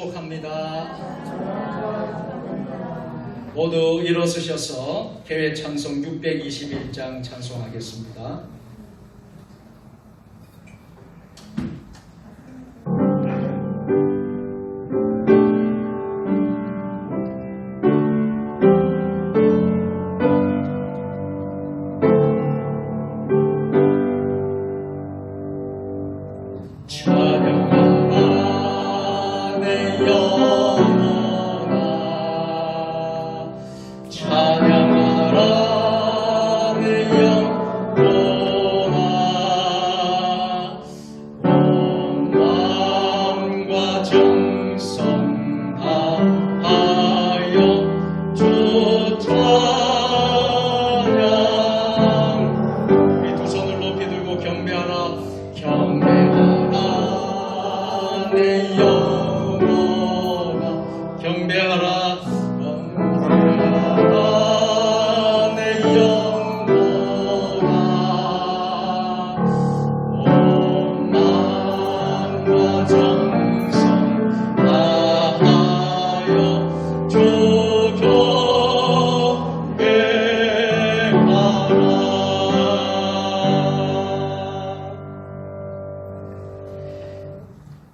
축복합니다. 모두 일어서셔서 개회 찬송 621장 찬송하겠습니다.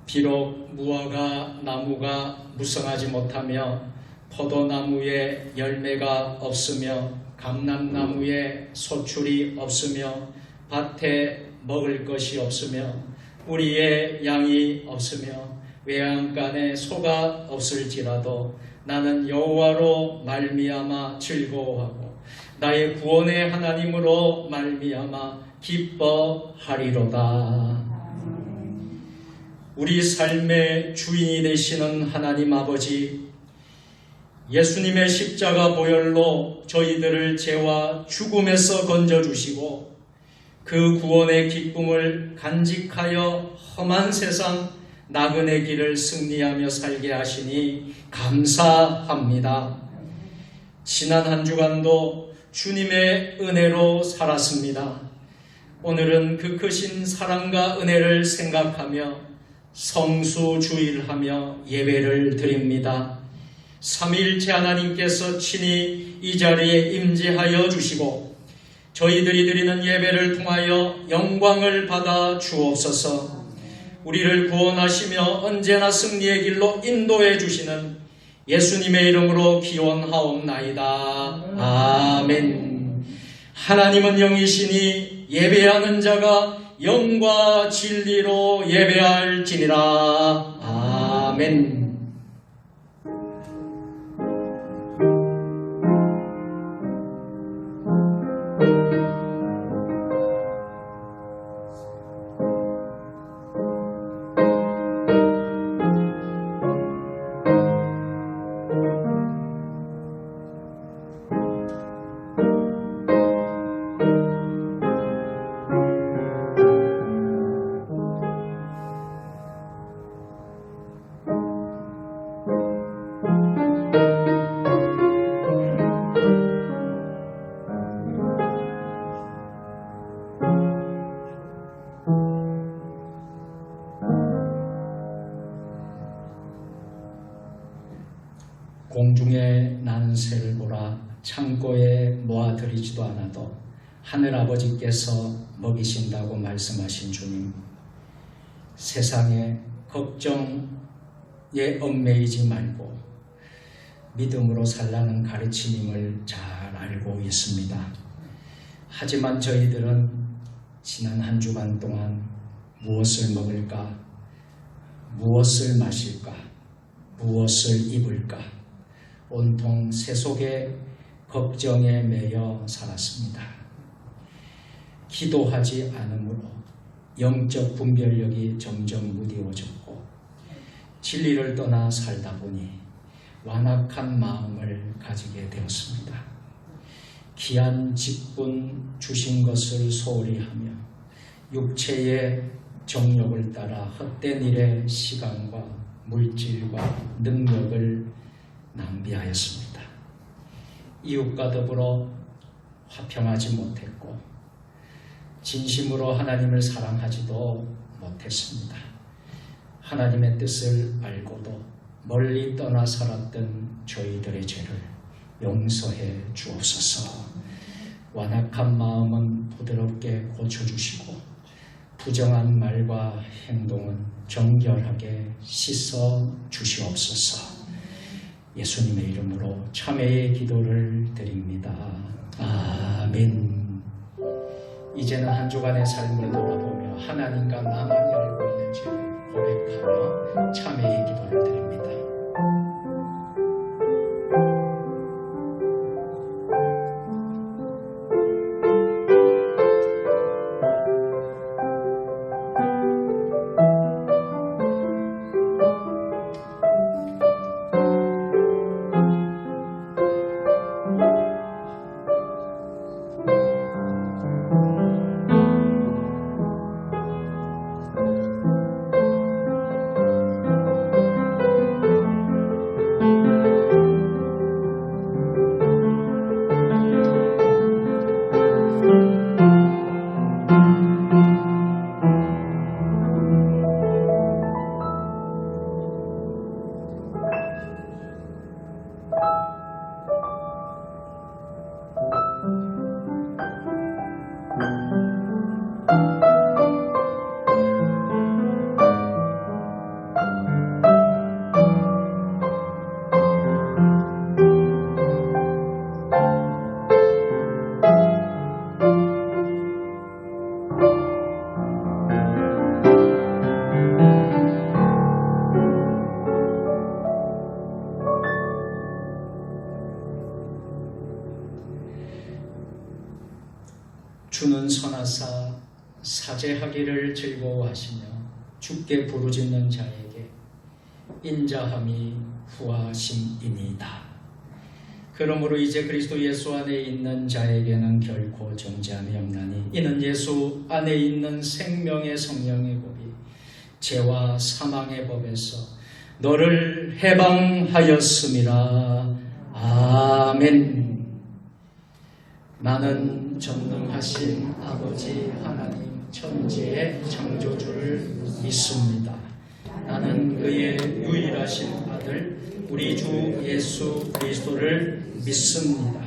비록 무화과 나무가 무성하지 못하며 포도나무에 열매가 없으며 감람나무에 소출이 없으며 밭에 먹을 것이 없으며 우리의 양이 없으며 외양간에 소가 없을지라도 나는 여호와로 말미암아 즐거워하고 나의 구원의 하나님으로 말미암아 기뻐하리로다. 우리 삶의 주인이 되시는 하나님 아버지, 예수님의 십자가 보혈로 저희들을 죄와 죽음에서 건져주시고 그 구원의 기쁨을 간직하여 험한 세상 나그네 길을 승리하며 살게 하시니 감사합니다. 지난 한 주간도 주님의 은혜로 살았습니다. 오늘은 그 크신 사랑과 은혜를 생각하며 성수주일하며 예배를 드립니다. 삼위일체 하나님께서 친히 이 자리에 임재하여 주시고 저희들이 드리는 예배를 통하여 영광을 받아 주옵소서. 우리를 구원하시며 언제나 승리의 길로 인도해 주시는 예수님의 이름으로 기원하옵나이다. 아멘. 하나님은 영이시니 예배하는 자가 영과 진리로 예배할지니라. 아멘. 공중에 나는 새를 보라. 창고에 모아들이지도 않아도 하늘아버지께서 먹이신다고 말씀하신 주님, 세상에 걱정에 얽매이지 말고 믿음으로 살라는 가르침임을 잘 알고 있습니다. 하지만 저희들은 지난 한 주간 동안 무엇을 먹을까, 무엇을 마실까, 무엇을 입을까 온통 세속의 걱정에 매여 살았습니다. 기도하지 않으므로 영적 분별력이 점점 무뎌졌고 진리를 떠나 살다 보니 완악한 마음을 가지게 되었습니다. 귀한 직분 주신 것을 소홀히 하며 육체의 정욕을 따라 헛된 일에 시간과 물질과 능력을 낭비하였습니다. 이웃과 더불어 화평하지 못했고 진심으로 하나님을 사랑하지도 못했습니다. 하나님의 뜻을 알고도 멀리 떠나 살았던 저희들의 죄를 용서해 주옵소서. 완악한 마음은 부드럽게 고쳐주시고 부정한 말과 행동은 정결하게 씻어 주시옵소서. 예수님의 이름으로 참회의 기도를 드립니다. 아멘. 이제는 한 주간의 삶을 돌아보며 하나님과 나만이 알고 있는 죄를 고백하며 참회의 기도를 드립니다. 주는 선하사 사죄하기를 즐거워하시며 주께 부르짖는 자에게 인자함이 후하심이니이다. 그러므로 이제 그리스도 예수 안에 있는 자에게는 결코 정죄함이 없나니 이는 예수 안에 있는 생명의 성령의 법이 죄와 사망의 법에서 너를 해방하였음이라. 아멘. 나는 전능하신 아버지 하나님 천지의 창조주를 믿습니다. 나는 그의 유일하신 아들 우리 주 예수 그리스도를 믿습니다.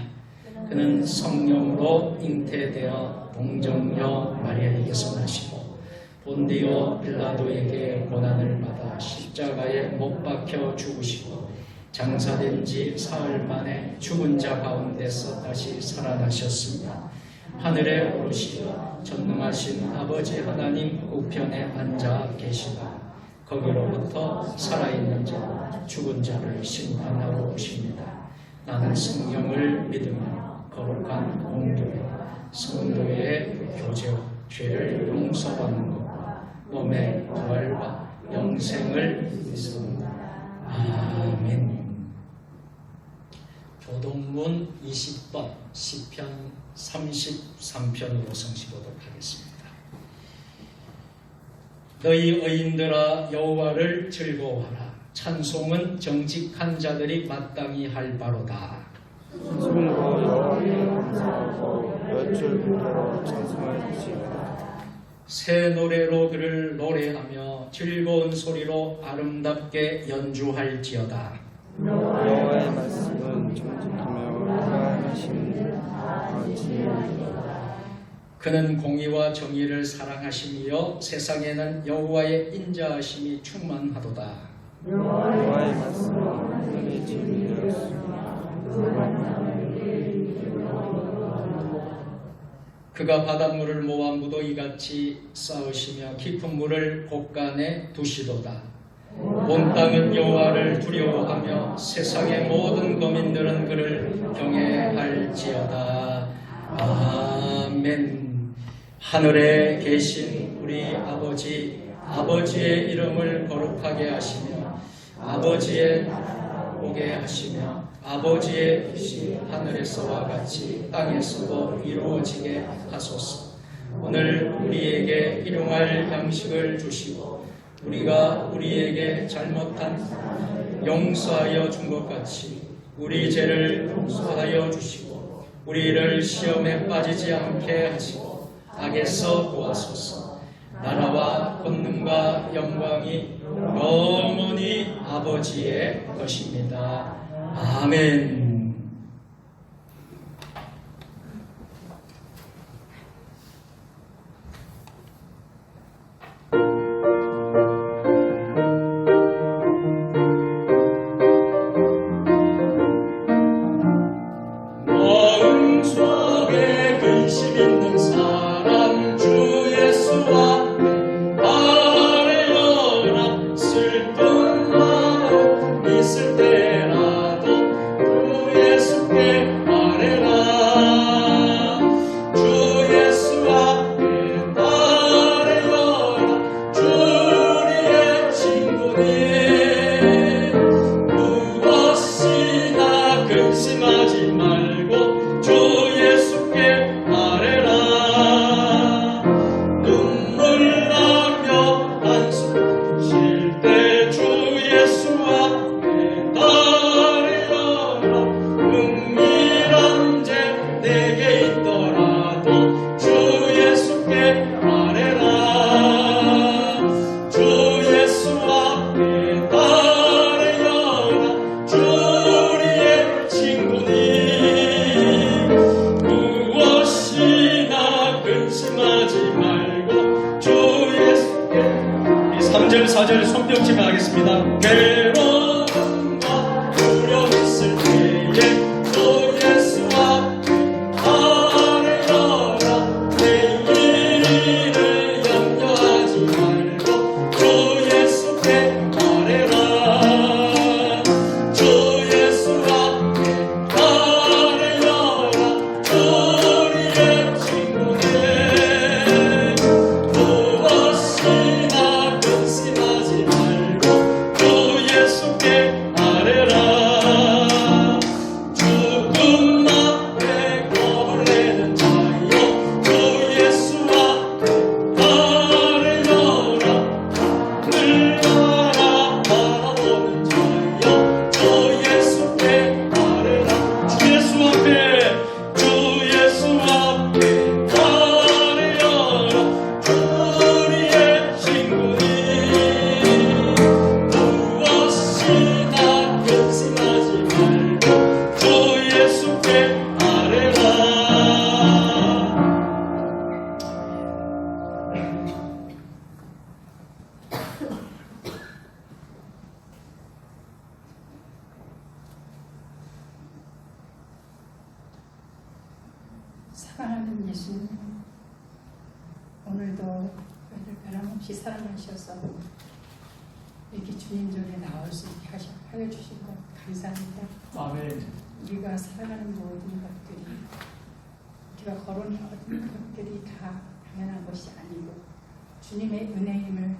그는 성령으로 잉태되어 동정녀 마리아에게서 나시고 본디오 빌라도에게 고난을 받아 십자가에 못 박혀 죽으시고 장사된 지 사흘 만에 죽은 자 가운데서 다시 살아나셨습니다. 하늘에 오르시어 전능하신 아버지 하나님 우편에 앉아 계시다. 거기로부터 살아있는 자 죽은 자를 심판하러 오십니다. 나는 성령을 믿으며 거룩한 공교회 성도의 교제와 죄를 용서받는 것과 몸의 부활과 영생을 믿습니다. 아멘. 교동문 20번 시편 33편으로 성시보도록 하겠습니다. 너희 의인들아 여호와를 즐거워하라. 찬송은 정직한 자들이 마땅히 할 바로다. 찬송으로 여호와께 감사하고 몇 줄 빌어 찬송할지어다. 새 노래로 그를 노래하며 즐거운 소리로 아름답게 연주할지어다. 여호와의 말씀은 정직하며 평안하심이 지혜이다. 그는 공의와 정의를 사랑하시며 세상에는 여호와의 인자하심이 충만하도다. 여호와의 말씀은 하늘의 진리였으며 그가 바닷물을 모아 무더기같이 쌓으시며 깊은 물을 곳간에 두시도다. 온 땅은 여호와를 두려워하며 세상의 모든 거민들은 그를 경외할지어다. 아멘. 하늘에 계신 우리 아버지의 이름을 거룩하게 하시며 아버지의 오게 하시며 아버지의 뜻이 하늘에서와 같이 땅에서도 이루어지게 하소서. 오늘 우리에게 일용할 양식을 주시고 우리가 우리에게 잘못한 용서하여 준 것 같이 우리 죄를 용서하여 주시고 우리를 시험에 빠지지 않게 하시고 악에서 구하소서. 나라와 권능과 영광이 영원히 아버지의 것입니다. 아멘. 마음속에 근심 있는 사람 주 예수 앞에 아뢰어라. 슬픈 마음 있을 때라도 주 예수께 아뢰라. 주 예수 앞에 아뢰어라. 주 우리의 친구니 무엇이나 근심하지 말고 주 예수께 아뢰라. 눈물 나며 한숨 쉴 때 주 예수 앞에 아뢰어라. 은밀한 죄 내게 있더라도 주 예수께 아뢰라. 주 예수 앞에 아뢰어라. 주 우리의 친구니 무엇이나 근심하지 말고 주 예수께. 이 3절 4절 손뼉치며 하겠습니다. 괴로움과 두려움 있을 때에 주 예수 앞에 아뢰어라. 내일을 염려하지 말고 주 예수께 아뢰라. 주 예수 앞에 아뢰어라. 주 우리의 친구네 무엇이나 근심하지 말고 주 예수께 아뢰라. 죽음 앞에 겁을 내는 자여 주 예수 앞에 아뢰어라. 늘 바라보는 자여 주 예수께 아뢰라. 주 예수 앞에 아뢰어라. 주 우리의 친구니 무엇이나 근심하지 말고 주 예수께 아뢰라. 사랑하는 예수님, 오늘도 우리를 변함없이 사랑하셔서 이렇게 주님 전에 나올 수 있게 하여 주신 것 감사합니다. 아멘. 우리가 살아가는 모든 것들이, 우리가 거론한 모든 것들이 다 당연한 것이 아니고 주님의 은혜임을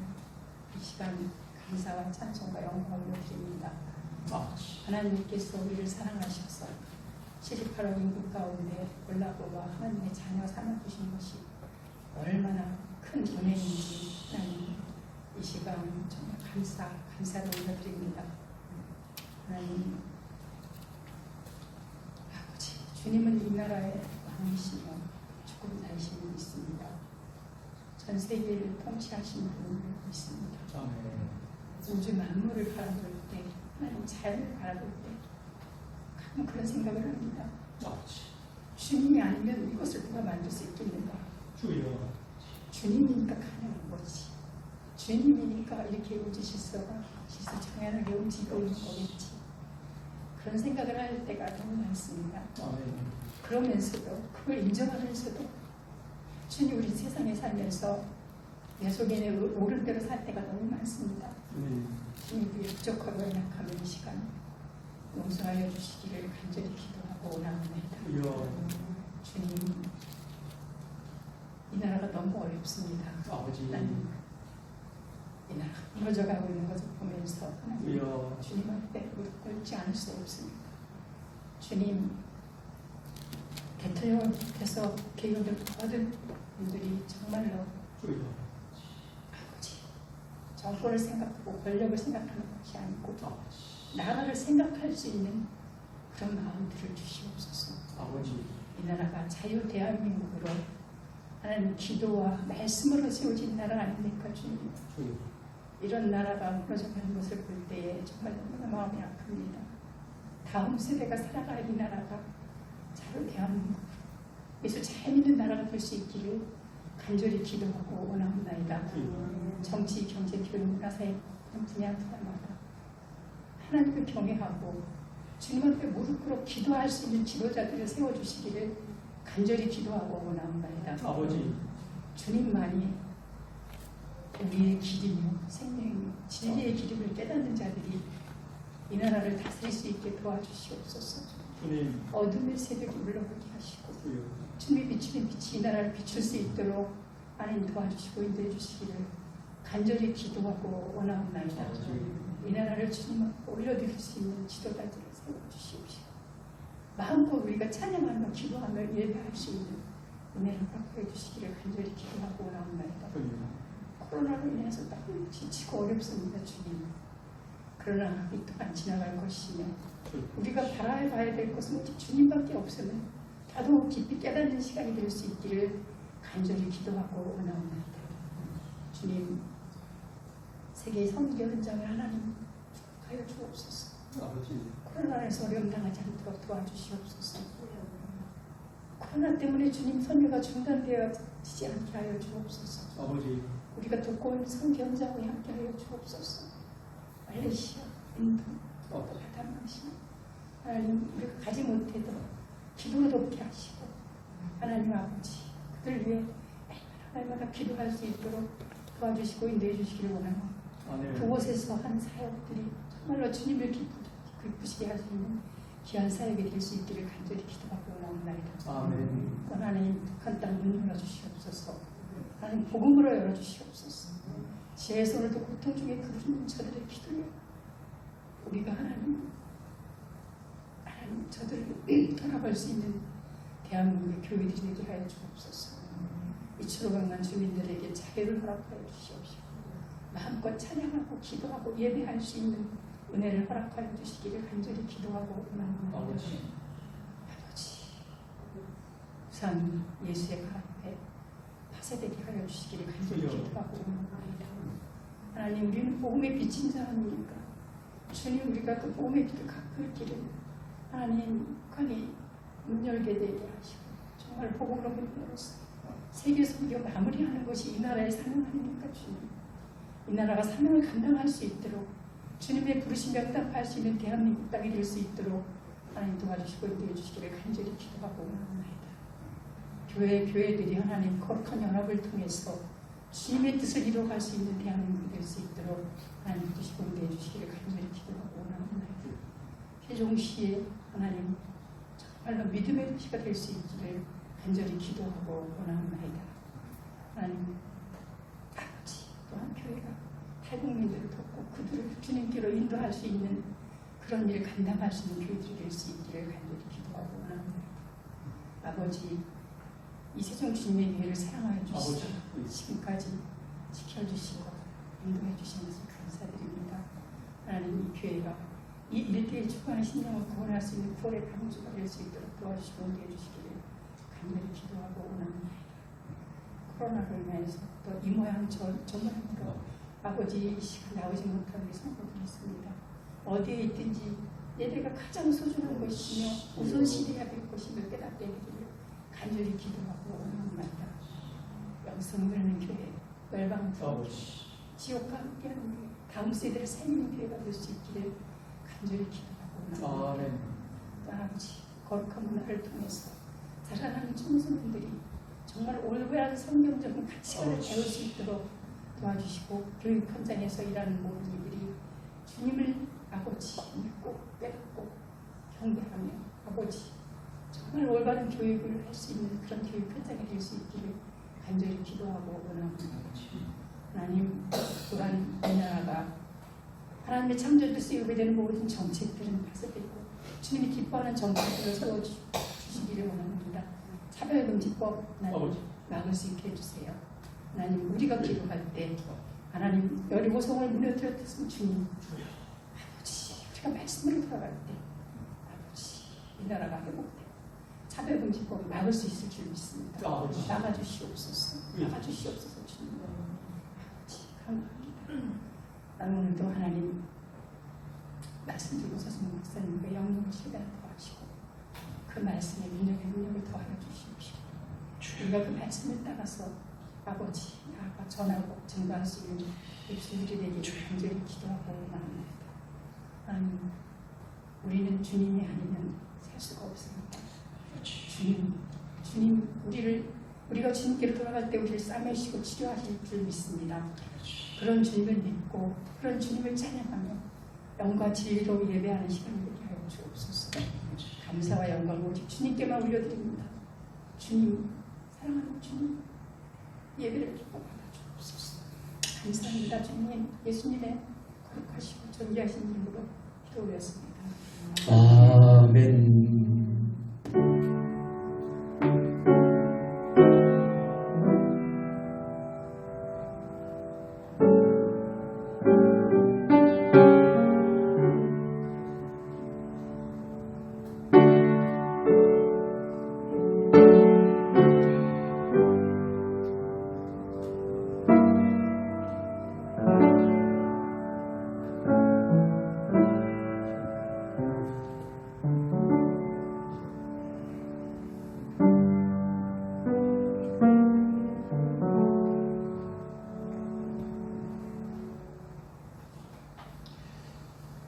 이 시간 감사와 찬송과 영광으로 드립니다. 하나님께서 우리를 사랑하셔서 78억 인구 가운데 골라보아 하나님의 자녀 삼아주신 것이 얼마나 큰 은혜인지 하나님 이 시간 정말 감사를 올려드립니다. 하나님 아버지, 주님은 이 나라의 왕이시며 주권자이심을 믿습니다. 전 세계를 통치하시는 분을 믿습니다. 우주 만물을 바라볼 때, 하나님 자연을 바라볼 때 가끔 그런 생각을 합니다. 주님이 아니면 이것을 누가 만들 수 있겠는가? 주님이니까 가능한 거지. 주님이니까 이렇게 우주 질서가 정연하게 움직이고 있는 거겠지. 그런 생각을 할 때가 너무 많습니다. 그러면서도 그걸 인정하면서도 주님 우리 세상에 살면서 내 속에 옳은 대로 살 때가 너무 많습니다. 주님 우리의 부족하고 연약함을 이 시간 용서하여 주시기를 간절히 기도하고 원합니다. 주님, 이 나라가 너무 어렵습니다. 나는 이 나라가 무너져가고 있는 것을 보면서 하나님 주님 앞에 무릎 꿇지 않을 수 없습니다. 주님, 대통령께서 개혁을 얻은 분들이 정말로 아버지, 정권을 생각하고 권력을 생각하는 것이 아니고 나라를 생각할 수 있는 그런 마음들을 주시옵소서. 이 나라가 자유 대한민국으로 하나님 기도와 말씀으로 세워진 나라 아닙니까 주님? 이런 나라가 무너져가는 것을 볼 때에 정말 너무나 마음이 아픕니다. 다음 세대가 살아갈 이 나라가 바로 대한민국, 예수 잘 믿는 나라가 될 수 있기를 간절히 기도하고 원합니다. 정치, 경제, 교육, 문화사회 분야마다 하나님을 경외하고 주님 앞에 무릎 꿇어 기도할 수 있는 지도자들을 세워주시기를 간절히 기도하고 원합니다. 아버지, 주님만이 우리의 길이며 생명이며 진리의 길임을 깨닫는 자들이 이 나라를 다스릴 수 있게 도와주시옵소서. 주님, 어둠의 세력이 물러가게 하시고 주여, 주님의 비추는 빛이 이 나라를 비출 수 있도록 하나님 도와주시고 인도해 주시기를 간절히 기도하고 원하옵나이다. 이 나라를 주님 앞에 올려드릴 수 있는 지도자들을 세워주시옵시고 마음껏 우리가 찬양하며 기도하며 예배할 수 있는 은혜를 확보해 주시기를 간절히 기도하고 원하옵나이다. 코로나로 인해서 너무 지치고 어렵습니다, 주님. 그러나 이 또한 지나갈 것이며 우리가 바라봐야 될 것은 오직 주님밖에 없음을 더더욱 깊이 깨닫는 시간이 될 수 있기를 간절히 기도하고 원하옵나이다. 주님, 세계의 선교 현장을 하나님 축복하여 주옵소서. 아버지, 코로나에서 어려움 당하지 않도록 도와주시옵소서. 코로나 때문에 주님 선교가 중단되어지지 않게 하여 주옵소서. 아버지, 우리가 돕고 온 선교 현장에 함께하여 주옵소서. 말레이시아, 인도, 바다마시 하나님, 우리가 가지 못해도 기도를 돕게 하시고 하나님 아버지, 그들 위해 날마다 기도할 수 있도록 도와주시고 인도해 주시기를 원하고 그곳에서 한 사역들이 정말로 주님을 기쁘시게 할 수 있는 귀한 사역이 될 수 있기를 간절히 기도하고 원합니다. 아멘. 하나님, 북한 땅 문 열어주시옵소서. 하나님, 복음으로 열어주시옵소서. 지혜의 손을 또 고통 중에 부르는 저들의 기도를 우리가 하나님 저들을 돌아볼 수 있는 대한민국의 교회들이 되게 하여 주옵소서. 이치로 강한 주민들에게 자유를 허락하여 주시옵시고 마음껏 찬양하고 기도하고 예배할 수 있는 은혜를 허락하여 주시기를 간절히 기도하고 원합니다. 아버지, 우선 예수의 발 앞에 파쇄되게 하여 주시기를 간절히 기도하고 원합니다. 하나님, 우리는 복음의 빛인 자 아닙니까? 주님, 우리가 그 복음의 빛을 갖고 있기를 하나님 북한이 문 열게 되게 하시고 정말 복음으로 문 열어서 세계 선교 마무리하는 것이 이 나라의 사명 아닙니까? 주님, 이 나라가 사명을 감당할 수 있도록 주님의 부르심 명답할 수 있는 대한민국 땅이 될 수 있도록 하나님 도와주시고 인도해 주시기를 간절히 기도하고 원합니다. 교회들이 하나님 거룩한 연합을 통해서 주님의 뜻을 이루어갈 수 있는 대한민국이 될 수 있도록 하나님 주시고 인도해 주시기를 간절히 기도하고 원합니다. 세종시에 하나님 정말로 믿음의 도시가 될 수 있기를 간절히 기도하고 원합니다. 하나님 아버지, 또한 교회가 탈북민들을 돕고 그들을 주님께로 인도할 수 있는 그런 일을 감당할 수 있는 교회들이 될 수 있기를 간절히 기도하고 원합니다. 아버지, 이세종 주님의 교회를 사랑하여 주시고 지금까지 지켜주시고 인도해 주신 것을 감사드립니다. 하나님, 이 교회가 이 일대에 축복하는 신령을 구원할 수 있는 구원의 방주가 될 수 있도록 도와주시고 인도해 주시기를 간절히 기도하고 원합니다. 코로나로 인해서 또 이 모양 저 모양으로 아버지 이 시간 나오지 못하는 우리 성도들이 있습니다. 어디에 있든지 예배가 가장 소중한 것이며 우선시해야 될 것임을 깨닫게 되기를 간절히 기도하고 원합니다. 영성 누리는 교회, 멸방부, 지옥과 함께하는 교회, 다음 세대를 살리는 교회가 될 수 있기를 간절히 기도하고 원합니다. 아버지, 거룩한 문화를 통해서 자라나는 청소년들이 정말 올바른 성경적인 가치관을 배울 수 있도록 도와주시고 교육 현장에서 일하는 모든 이들이 주님을 아버지 믿고 깨닫고 경배하며 아버지 정말 올바른 교육을 할 수 있는 그런 교육 현장이 될 수 있기를 간절히 기도하고 원합니다. 하나님, 또한 이 나라가 하나님의 창조주에서 예배되는 모든 정책들은 파쇄되고 주님이 기뻐하는 정책들을 세워주시기를 원합니다. 차별금지법 하나님 막을 수 있게 해주세요. 하나님, 우리가 기도할 때 하나님 여리고성을 무너뜨렸던 주님 아버지, 우리가 말씀으로 돌아갈 때 아버지, 이 나라가 회복되고 차별금지법 막을 수 있을 줄 믿습니다. 막아주시옵소서. 막아주시옵소서. 주님 아버지, 감사합니다. 오늘도 하나님 말씀 들고 서승 목사님과 영웅 실간 더하시고 그 말씀에 능력을 더하여 주십시오. 우리가 그 말씀을 따라서 아버지 아빠 전하고 증거할 수 있는 입술이 되기를 간절히 기도하고 나옵니다. 하나님, 우리는 주님이 아니면 살 수가 없습니다. 주님, 우리가 주님께로 돌아갈 때 우리를 싸매시고 치료하실 줄 믿습니다. 그런 주님을 믿고 그런 주님을 찬양하며 영과 진리로 예배하는 시간이 되게 하여 주옵소서. 감사와 영광을 오직 주님께만 올려드립니다. 주님, 사랑하는 주님, 예배를 받아 주옵소서. 감사합니다. 주님, 예수님의 거룩하시고 존귀하신 이름으로 기도 올렸습니다. 아멘.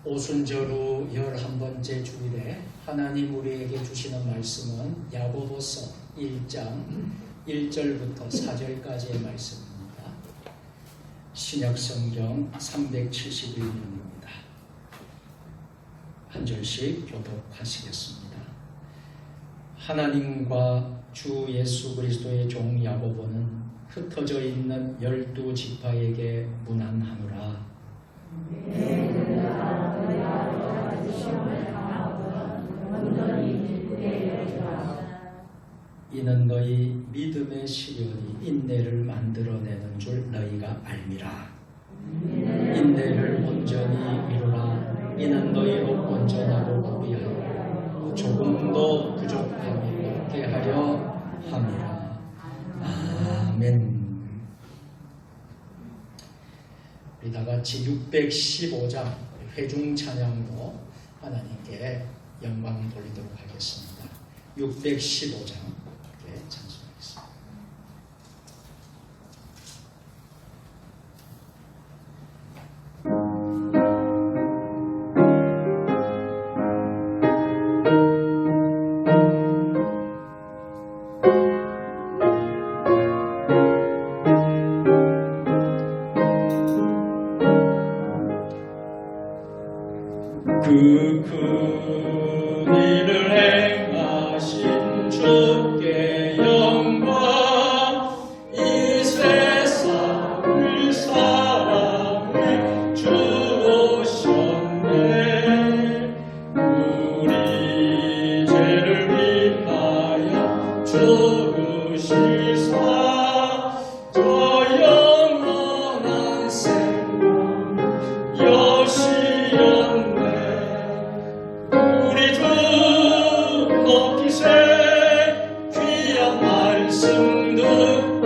오순절후 11번째 주일에 하나님 우리에게 주시는 말씀은 야고보서 1장 1절부터 4절까지의 말씀입니다. 신약성경 371면입니다. 한 절씩 교독하시겠습니다. 하나님과 주 예수 그리스도의 종 야고보는 흩어져 있는 12지파에게 문안하노라. 이는 너희 믿음의 시련이 인내를 만들어내는 줄 너희가 알미라. 인내를 온전히 이루라. 이는 너희로 온전하고 구비하여 조금도 부족함이 없게 하려 함이라. 아멘. 우리 다같이 615장 회중 찬양으로 하나님께 영광 돌리도록 하겠습니다. 615장 찬송하겠습니다. 그 큰 일을 행하신 주께 영광, 이 세상을 사랑해 주오셨네. 우리 죄를 위하여 죽으시사 저 영원한 생명 여시었네. 우리 주 높이세 귀한 말씀 듣고,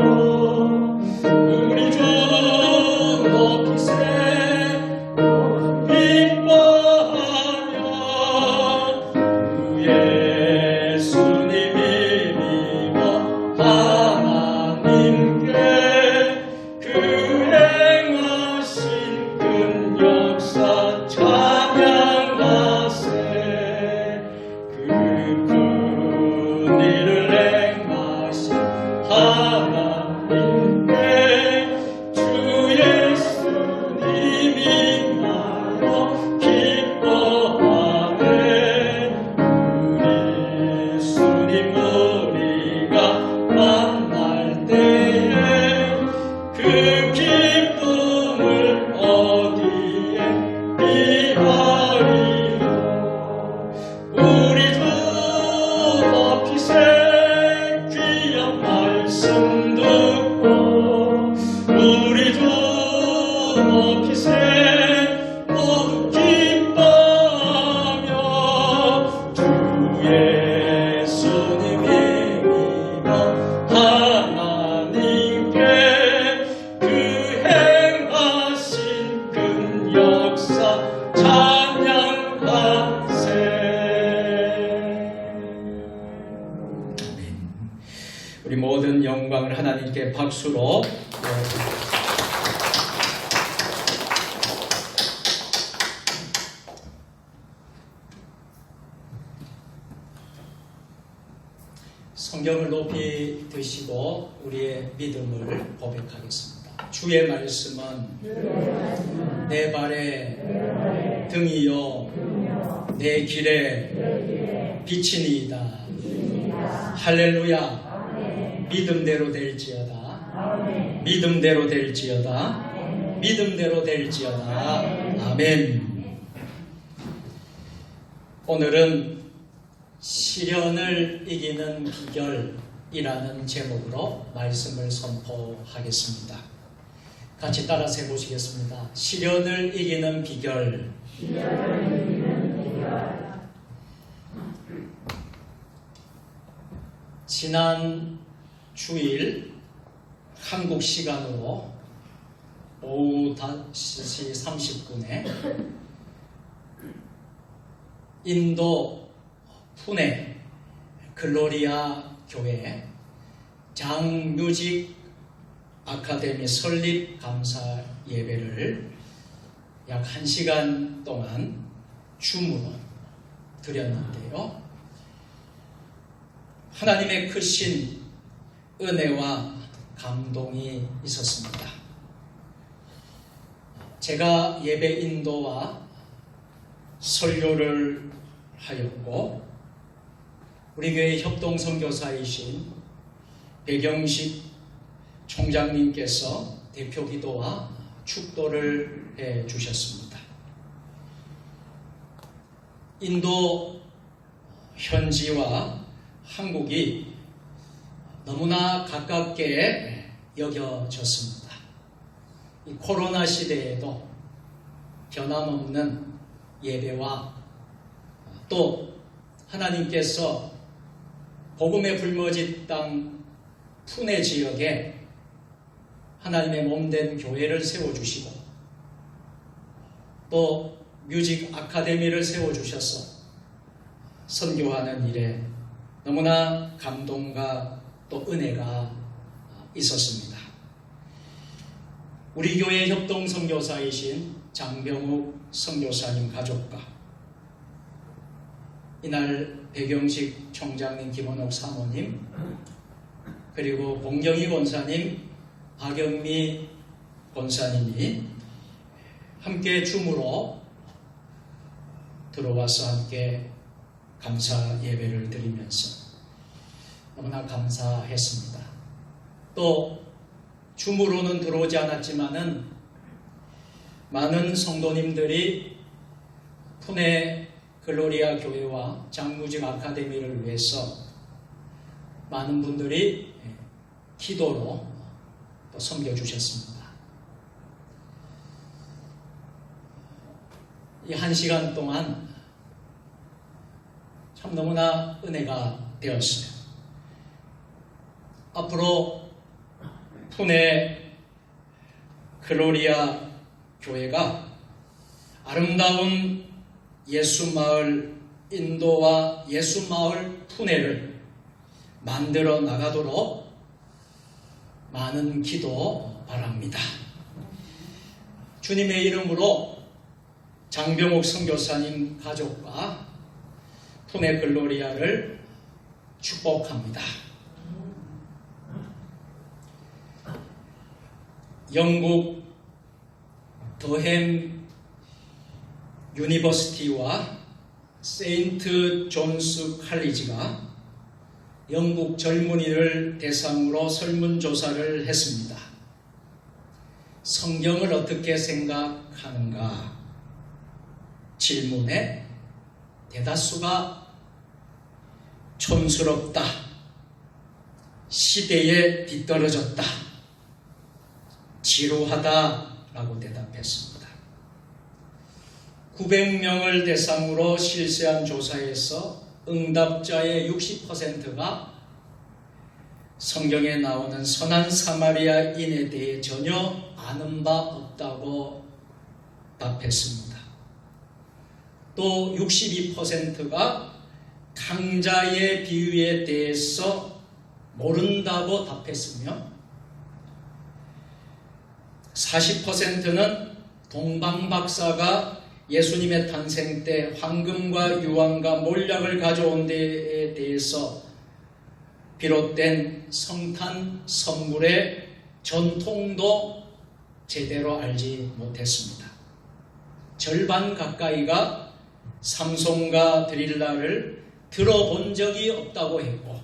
우리 주 높이세 기뻐하며 주 예수님이 믿어 하나님 우리 모든 영광을 하나님께 박수로 성경을 높이 드시고 우리의 믿음을 고백하겠습니다. 주의 말씀은 내 발의 등이요 내 길에 빛이니이다. 할렐루야. 믿음대로 될지어다. 믿음대로 될지어다. 믿음대로 될지어다. 아멘. 오늘은 시련을 이기는 비결이라는 제목으로 말씀을 선포하겠습니다. 같이 따라서 해보시겠습니다. 시련을 이기는 비결. 지난 주일 한국 시간으로 오후 5시 30분에 인도 푸네 글로리아 교회 장뮤직 아카데미 설립 감사 예배를 약 1시간 동안 줌으로 드렸는데요. 하나님의 크신 은혜와 감동이 있었습니다. 제가 예배 인도와 설교를 하였고 우리 교회 협동선교사이신 배경식 총장님께서 대표 기도와 축도를 해 주셨습니다. 인도 현지와 한국이 너무나 가깝게 여겨졌습니다. 이 코로나 시대에도 변함없는 예배와 또 하나님께서 복음의 불모지 땅 푸네 지역에 하나님의 몸된 교회를 세워주시고 또 뮤직 아카데미를 세워주셔서 선교하는 일에 너무나 감동과 또 은혜가 있었습니다. 우리 교회 협동 선교사이신 장병욱 선교사님 가족과 이날 배경식 총장님, 김원옥 사모님, 그리고 봉경희 권사님, 박영미 권사님이 함께 줌으로 들어와서 함께 감사 예배를 드리면서 너무나 감사했습니다. 또 줌으로는 들어오지 않았지만은 많은 성도님들이 푸네 글로리아 교회와 장무직 아카데미를 위해서 많은 분들이 기도로 또 섬겨주셨습니다. 이 1시간 동안 참 너무나 은혜가 되었어요. 앞으로 푸네 글로리아 교회가 아름다운 예수마을 인도와 예수마을 푸네를 만들어 나가도록 많은 기도 바랍니다. 주님의 이름으로 장병욱 선교사님 가족과 푸네 글로리아를 축복합니다. 영국 더햄 유니버시티와 세인트 존스 칼리지가 영국 젊은이를 대상으로 설문조사를 했습니다. 성경을 어떻게 생각하는가? 질문에 대다수가 촌스럽다, 시대에 뒤떨어졌다, 지루하다라고 대답했습니다. 900명을 대상으로 실시한 조사에서 응답자의 60%가 성경에 나오는 선한 사마리아인에 대해 전혀 아는 바 없다고 답했습니다. 또 62%가 강자의 비유에 대해서 모른다고 답했으며 40%는 동방박사가 예수님의 탄생 때 황금과 유황과 몰약을 가져온 데에 대해서 비롯된 성탄 선물의 전통도 제대로 알지 못했습니다. 절반 가까이가 삼손과 드릴라를 들어본 적이 없다고 했고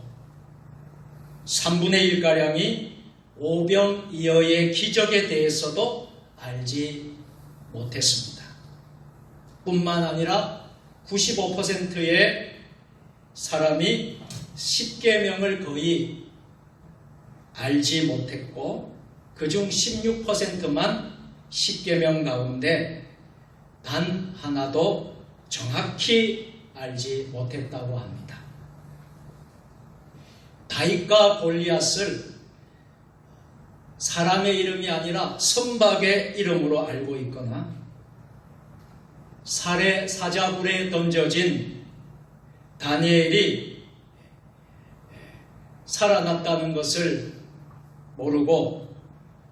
3분의 1가량이 오병이어의 기적에 대해서도 알지 못했습니다. 뿐만 아니라 95%의 사람이 10계명을 거의 알지 못했고 그중 16%만 10계명 가운데 단 하나도 정확히 알지 못했다고 합니다. 다윗과 골리앗을 사람의 이름이 아니라 선박의 이름으로 알고 있거나 살해 사자굴에 던져진 다니엘이 살아났다는 것을 모르고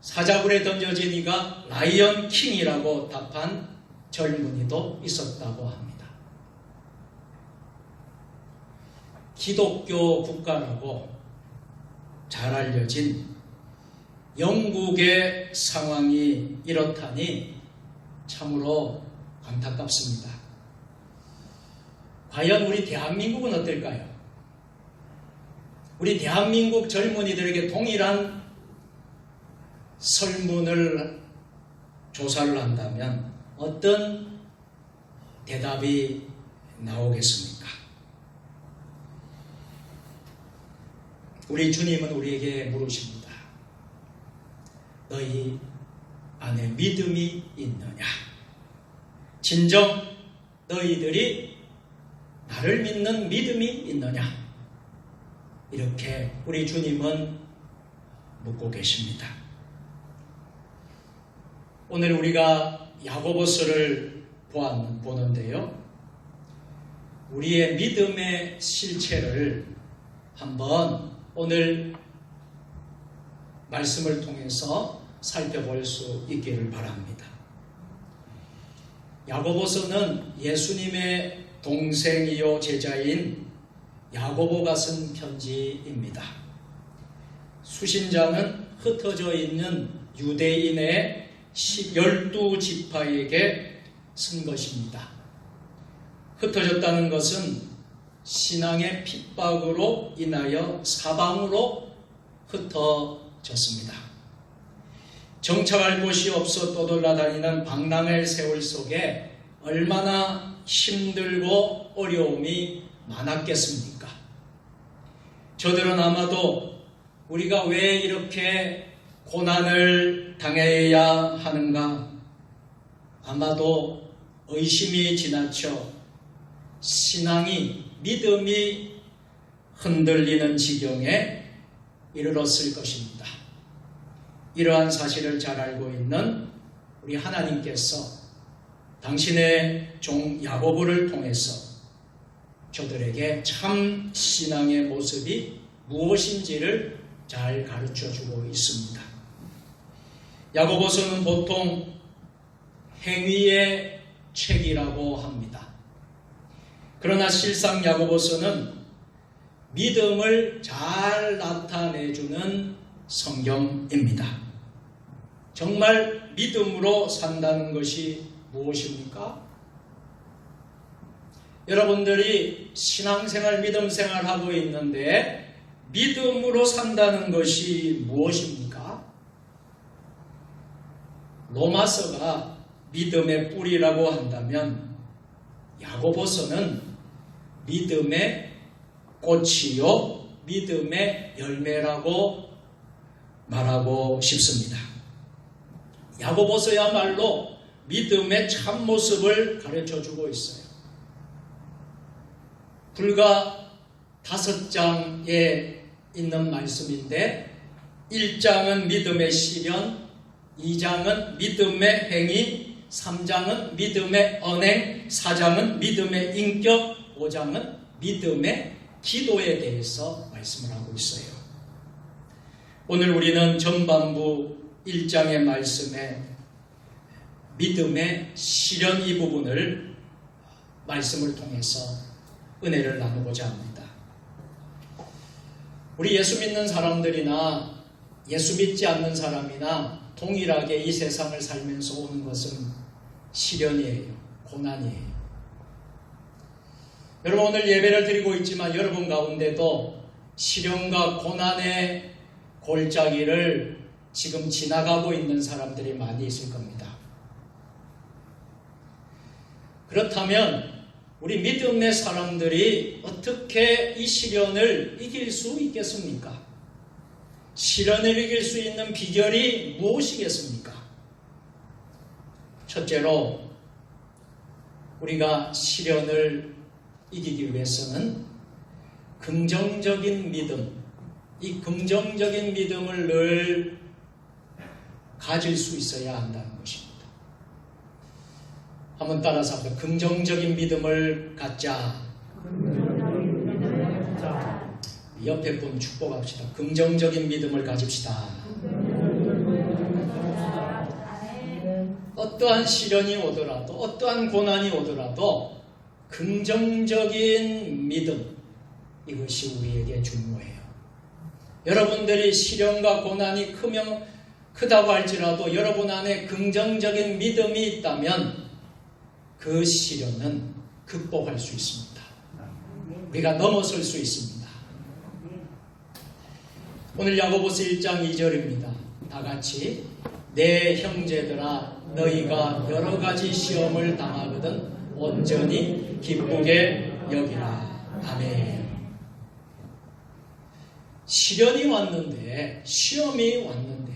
사자굴에 던져진 이가 라이언 킹이라고 답한 젊은이도 있었다고 합니다. 기독교 국가라고 잘 알려진 영국의 상황이 이렇다니 참으로 안타깝습니다. 과연 우리 대한민국은 어떨까요? 우리 대한민국 젊은이들에게 동일한 설문을 조사를 한다면 어떤 대답이 나오겠습니까? 우리 주님은 우리에게 물으십니다. 너희 안에 믿음이 있느냐? 진정 너희들이 나를 믿는 믿음이 있느냐? 이렇게 우리 주님은 묻고 계십니다. 오늘 우리가 야고보서를 보는데요. 우리의 믿음의 실체를 한번 오늘 말씀을 통해서 살펴볼 수 있기를 바랍니다. 야고보서는 예수님의 동생이요 제자인 야고보가 쓴 편지입니다. 수신자는 흩어져 있는 유대인의 12지파에게 쓴 것입니다. 흩어졌다는 것은 신앙의 핍박으로 인하여 사방으로 흩어졌습니다. 정착할 곳이 없어 떠돌아다니는 방랑의 세월 속에 얼마나 힘들고 어려움이 많았겠습니까? 저들은 아마도 우리가 왜 이렇게 고난을 당해야 하는가? 아마도 의심이 지나쳐 신앙이 믿음이 흔들리는 지경에 이르렀을 것입니다. 이러한 사실을 잘 알고 있는 우리 하나님께서 당신의 종 야고보를 통해서 저들에게 참 신앙의 모습이 무엇인지를 잘 가르쳐주고 있습니다. 야고보서는 보통 행위의 책이라고 합니다. 그러나 실상 야고보서는 믿음을 잘 나타내주는 성경입니다. 정말 믿음으로 산다는 것이 무엇입니까? 여러분들이 신앙생활, 믿음생활 하고 있는데 믿음으로 산다는 것이 무엇입니까? 로마서가 믿음의 뿌리라고 한다면 야고보서는 믿음의 꽃이요 믿음의 열매라고 말하고 싶습니다. 야고보서야말로 믿음의 참모습을 가르쳐주고 있어요. 불과 5장에 있는 말씀인데 1장은 믿음의 시련, 2장은 믿음의 행위, 3장은 믿음의 언행, 4장은 믿음의 인격, 5장은 믿음의 기도에 대해서 말씀을 하고 있어요. 오늘 우리는 전반부 1장의 말씀에 믿음의 실현 이 부분을 말씀을 통해서 은혜를 나누고자 합니다. 우리 예수 믿는 사람들이나 예수 믿지 않는 사람이나 동일하게 이 세상을 살면서 오는 것은 시련이에요. 고난이에요. 여러분, 오늘 예배를 드리고 있지만 여러분 가운데도 시련과 고난의 골짜기를 지금 지나가고 있는 사람들이 많이 있을 겁니다. 그렇다면 우리 믿음의 사람들이 어떻게 이 시련을 이길 수 있겠습니까? 시련을 이길 수 있는 비결이 무엇이겠습니까? 첫째로 우리가 시련을 이기기 위해서는 긍정적인 믿음, 이 긍정적인 믿음을 늘 가질 수 있어야 한다는 것입니다. 한번 따라서 합시다. 긍정적인 믿음을 갖자. 옆에 분 축복합시다. 긍정적인 믿음을 가집시다. 어떠한 시련이 오더라도, 어떠한 고난이 오더라도 긍정적인 믿음, 이것이 우리에게 중요해요. 여러분들이 시련과 고난이 크다고 할지라도 여러분 안에 긍정적인 믿음이 있다면 그 시련은 극복할 수 있습니다. 우리가 넘어설 수 있습니다. 오늘 야고보서 1장 2절입니다. 다 같이 내 형제들아 너희가 여러 가지 시험을 당하거든 온전히 기쁘게 여기라. 아멘. 시련이 왔는데, 시험이 왔는데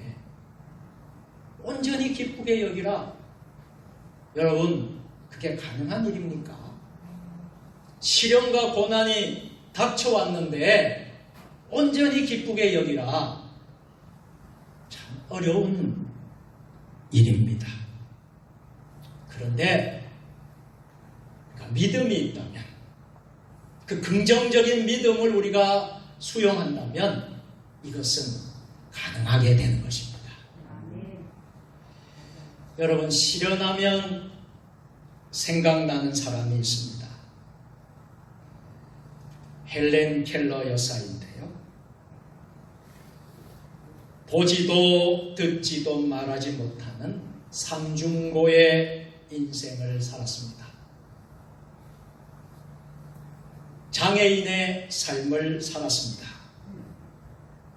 온전히 기쁘게 여기라. 여러분, 그게 가능한 일입니까? 시련과 고난이 닥쳐왔는데 온전히 기쁘게 여기라. 참 어려운 일입니다. 그런데 믿음이 있다면, 그 긍정적인 믿음을 우리가 수용한다면 이것은 가능하게 되는 것입니다. 여러분, 시련하면 생각나는 사람이 있습니다. 헬렌 켈러 여사인데요. 보지도 듣지도 말하지 못하는 삼중고의 인생을 살았습니다. 장애인의 삶을 살았습니다.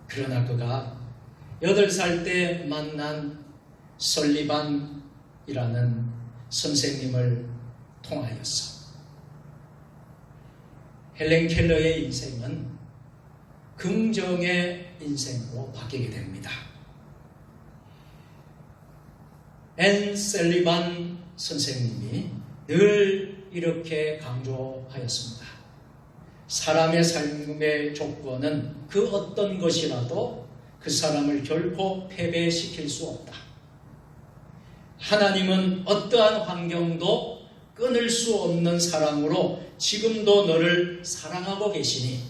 그러나 그가 8살 때 만난 설리반이라는 선생님을 통하여서 헬렌 켈러의 인생은 긍정의 인생으로 바뀌게 됩니다. 앤 설리반 선생님이 늘 이렇게 강조하였습니다. 사람의 삶의 조건은 그 어떤 것이라도 그 사람을 결코 패배시킬 수 없다. 하나님은 어떠한 환경도 끊을 수 없는 사랑으로 지금도 너를 사랑하고 계시니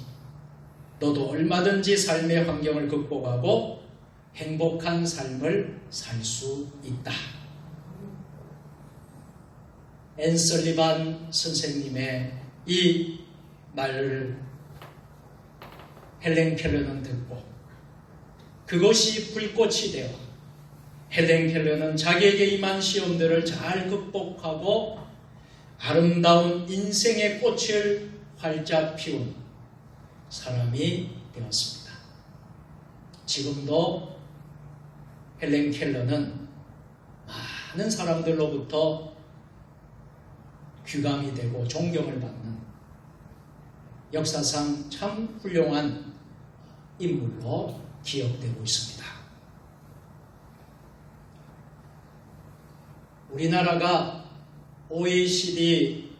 너도 얼마든지 삶의 환경을 극복하고 행복한 삶을 살 수 있다. 앤 설리반 선생님의 이 말을 헬렌 켈러는 듣고 그것이 불꽃이 되어 헬렌 켈러는 자기에게 임한 시험들을 잘 극복하고 아름다운 인생의 꽃을 활짝 피운 사람이 되었습니다. 지금도 헬렌 켈러는 많은 사람들로부터 귀감이 되고 존경을 받는 역사상 참 훌륭한 인물로 기억되고 있습니다. 우리나라가 OECD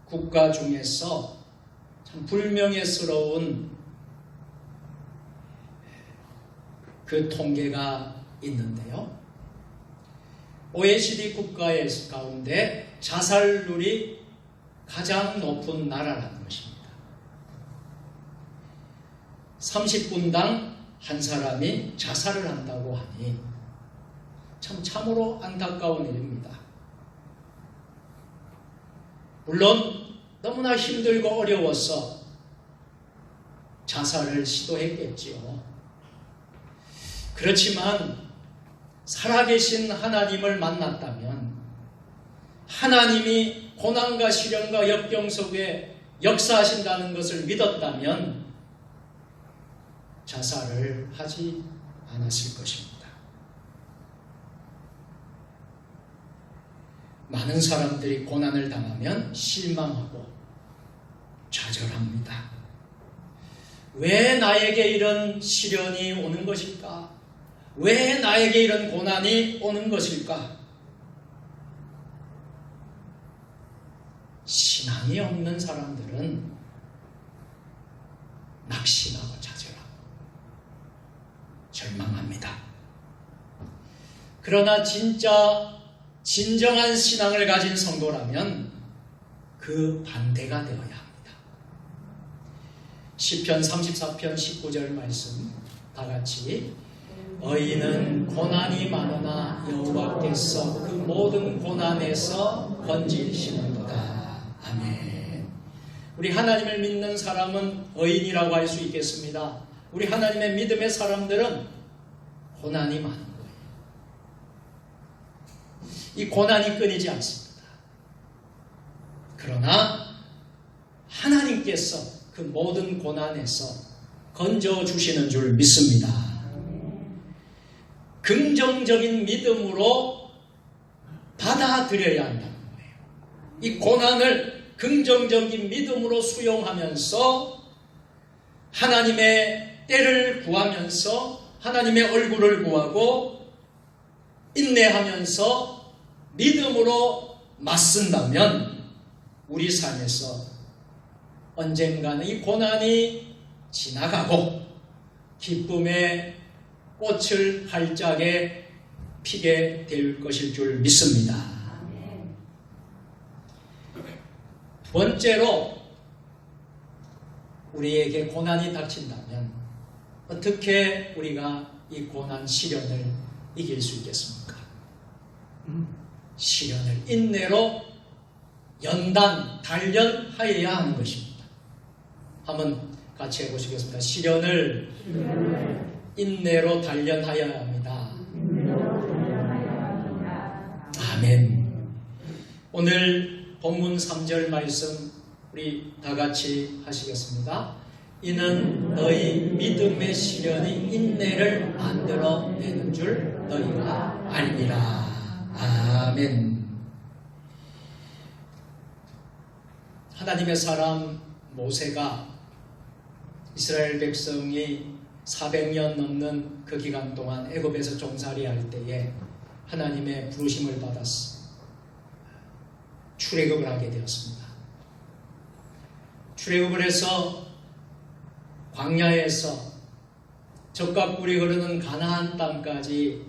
국가 중에서 참 불명예스러운 그 통계가 있는데요. OECD 국가의 가운데 자살률이 가장 높은 나라라는 것입니다. 30분당 한 사람이 자살을 한다고 하니 참으로 안타까운 일입니다. 물론 너무나 힘들고 어려워서 자살을 시도했겠지요. 그렇지만 살아계신 하나님을 만났다면, 하나님이 고난과 시련과 역경 속에 역사하신다는 것을 믿었다면 자살을 하지 않았을 것입니다. 많은 사람들이 고난을 당하면 실망하고 좌절합니다. 왜 나에게 이런 시련이 오는 것일까? 왜 나에게 이런 고난이 오는 것일까? 신앙이 없는 사람들은 낙심하고 좌절하고 절망합니다. 그러나 진정한 신앙을 가진 성도라면 그 반대가 되어야 합니다. 시편 34편 19절 말씀 다 같이, 의인은 고난이 많으나 여호와께서 그 모든 고난에서 건지시는도다. 아멘. 우리 하나님을 믿는 사람은 의인이라고 할 수 있겠습니다. 우리 하나님의 믿음의 사람들은 고난이 많은 거예요. 이 고난이 끊이지 않습니다. 그러나 하나님께서 그 모든 고난에서 건져주시는 줄 믿습니다. 긍정적인 믿음으로 받아들여야 한다는 거예요. 이 고난을 긍정적인 믿음으로 수용하면서 하나님의 때를 구하면서 하나님의 얼굴을 구하고 인내하면서 믿음으로 맞선다면 우리 삶에서 언젠가는 이 고난이 지나가고 기쁨의 꽃을 활짝에 피게 될 것일 줄 믿습니다. 두 번째로, 우리에게 고난이 닥친다면 어떻게 우리가 이 고난 시련을 이길 수 있겠습니까? 시련을 인내로 단련하여야 하는 것입니다. 한번 같이 해보시겠습니다. 시련을 인내로 단련하여야 합니다. 아멘. 오늘 본문 3절 말씀 우리 다 같이 하시겠습니다. 이는 너희 믿음의 시련이 인내를 만들어내는 줄 너희가 알리라. 아멘. 하나님의 사람 모세가 이스라엘 백성이 400년 넘는 그 기간 동안 애굽에서 종살이할 때에 하나님의 부르심을 받았어. 출애굽을 하게 되었습니다. 출애굽을 해서 광야에서 젖과 꿀이 흐르는 가나안 땅까지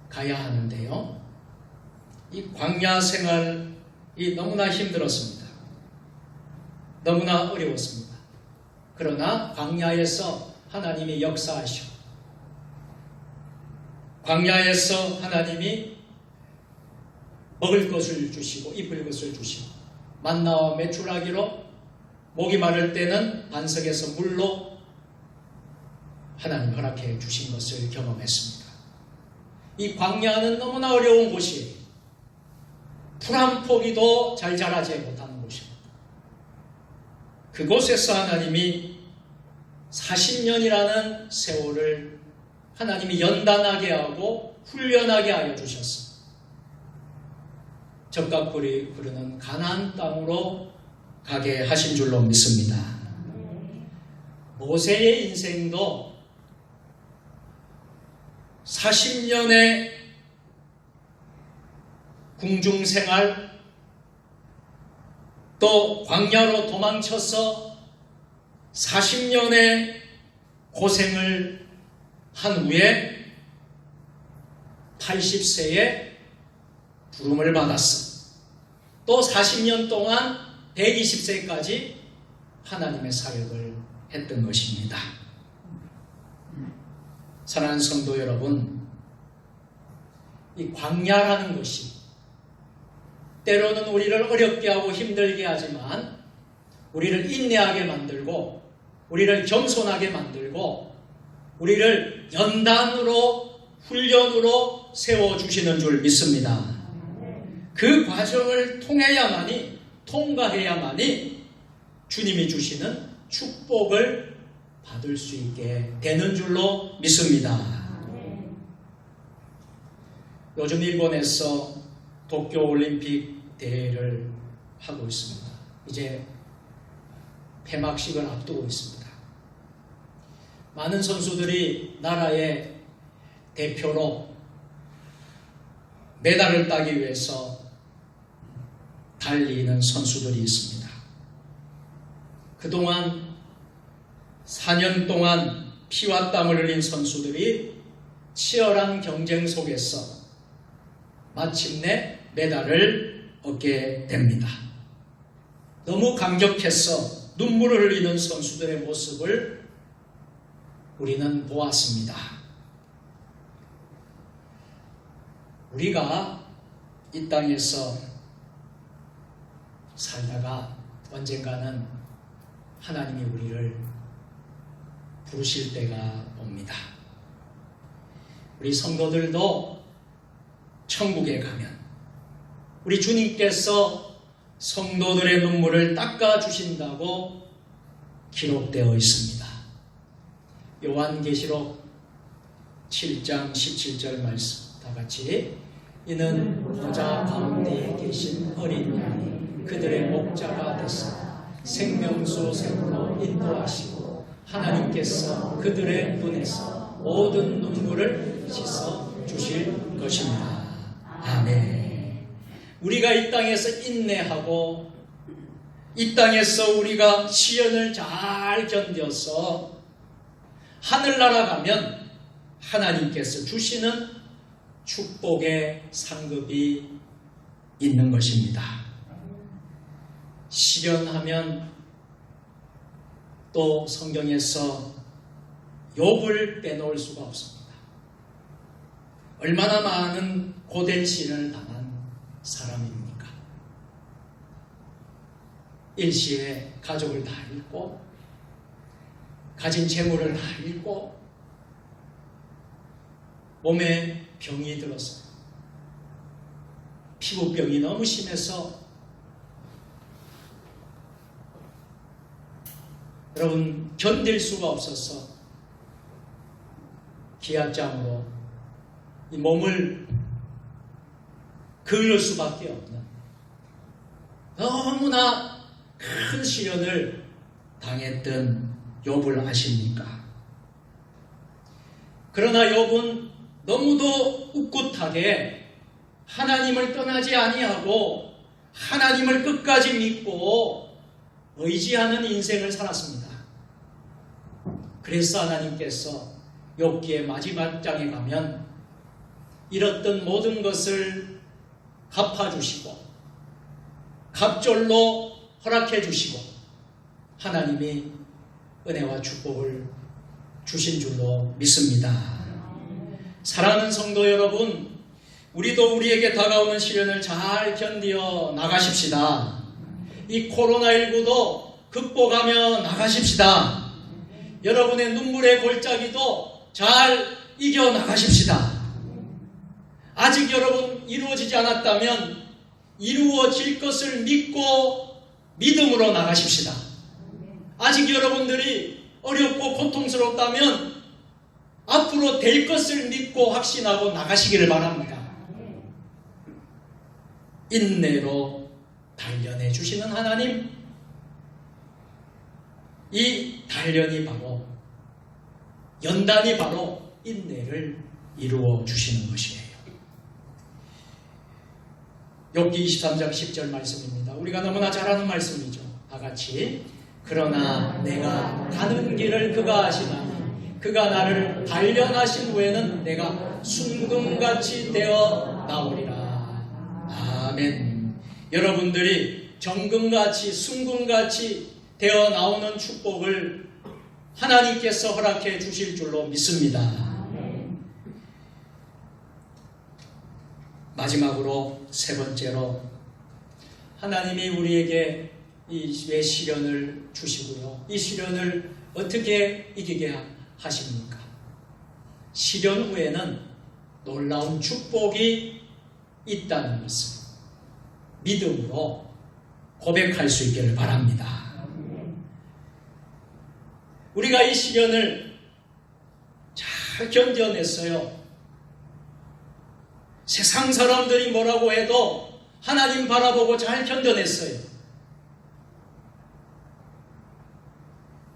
가야 하는데요. 이 광야 생활이 너무나 힘들었습니다. 너무나 어려웠습니다. 그러나 광야에서 하나님이 역사하시고, 광야에서 하나님이 먹을 것을 주시고 입을 것을 주시고, 만나와 메추라기로 목이 마를 때는 반석에서 물로 하나님 허락해 주신 것을 경험했습니다. 이 광야는 너무나 어려운 곳이에요. 풀 한 포기도 잘 자라지 못하는 곳입니다. 그곳에서 하나님이 40년이라는 세월을 하나님이 연단하게 하고 훈련하게 하여 주셨습니다. 젖과 꿀이 흐르는 가나안 땅으로 가게 하신 줄로 믿습니다. 모세의 인생도 40년의 궁중생활, 또 광야로 도망쳐서 40년의 고생을 한 후에 80세에 부름을 받았어. 또 40년 동안 120세까지 하나님의 사역을 했던 것입니다. 사랑하는 성도 여러분, 이 광야라는 것이 때로는 우리를 어렵게 하고 힘들게 하지만 우리를 인내하게 만들고 우리를 겸손하게 만들고 우리를 연단으로 훈련으로 세워주시는 줄 믿습니다. 그 과정을 통과해야만이 주님이 주시는 축복을 받을 수 있게 되는 줄로 믿습니다. 요즘 일본에서 도쿄올림픽 대회를 하고 있습니다. 이제 폐막식을 앞두고 있습니다. 많은 선수들이 나라의 대표로 메달을 따기 위해서 달리는 선수들이 있습니다. 그동안 4년 동안 피와 땀을 흘린 선수들이 치열한 경쟁 속에서 마침내 메달을 얻게 됩니다. 너무 감격해서 눈물을 흘리는 선수들의 모습을 우리는 보았습니다. 우리가 이 땅에서 살다가 언젠가는 하나님이 우리를 부르실 때가 옵니다. 우리 성도들도 천국에 가면 우리 주님께서 성도들의 눈물을 닦아주신다고 기록되어 있습니다. 요한계시록 7장 17절 말씀 다같이 이는 보좌 가운데 계신 어린 양이 그들의 목자가 되사 생명수 샘으로 인도하시고 하나님께서 그들의 눈에서 모든 눈물을 씻어 주실 것입니다. 아멘. 우리가 이 땅에서 인내하고 이 땅에서 우리가 시련을 잘 견뎌서 하늘나라 가면 하나님께서 주시는 축복의 상급이 있는 것입니다. 시련하면 또 성경에서 욥을 빼놓을 수가 없습니다. 얼마나 많은 고된 시련을 당한 사람입니까? 일시에 가족을 다 잃고 가진 재물을 다 잃고 몸에 병이 들었어요. 피부병이 너무 심해서 여러분 견딜 수가 없어서 기압장으로 이 몸을 그을 수밖에 없는 너무나 큰 시련을 당했던 욥을 아십니까? 그러나 욥은 너무도 꿋꿋하게 하나님을 떠나지 아니하고 하나님을 끝까지 믿고 의지하는 인생을 살았습니다. 그래서 하나님께서 욥기의 마지막 장에 가면 잃었던 모든 것을 갚아주시고 갑절로 허락해 주시고 하나님이 은혜와 축복을 주신 줄로 믿습니다. 사랑하는 성도 여러분, 우리도 우리에게 다가오는 시련을 잘 견디어 나가십시다. 이 코로나19도 극복하며 나가십시다. 여러분의 눈물의 골짜기도 잘 이겨 나가십시다. 아직 여러분 이루어지지 않았다면 이루어질 것을 믿고 믿음으로 나가십시다. 아직 여러분들이 어렵고 고통스럽다면 앞으로 될 것을 믿고 확신하고 나가시기를 바랍니다. 인내로 단련해 주시는 하나님, 이 단련이 바로 연단이 바로 인내를 이루어 주시는 것이에요. 욥기 23장 10절 말씀입니다. 우리가 너무나 잘 아는 말씀이죠. 다같이 그러나 내가 가는 길을 그가 아시나니 그가 나를 단련하신 후에는 내가 순금같이 되어 나오리라. 아멘. 여러분들이 정금같이 순금같이 되어 나오는 축복을 하나님께서 허락해 주실 줄로 믿습니다. 마지막으로 세 번째로 하나님이 우리에게 왜 시련을 주시고요. 이 시련을 어떻게 이기게 하십니까? 시련 후에는 놀라운 축복이 있다는 것을 믿음으로 고백할 수 있기를 바랍니다. 우리가 이 시련을 잘 견뎌냈어요. 세상 사람들이 뭐라고 해도 하나님 바라보고 잘 견뎌냈어요.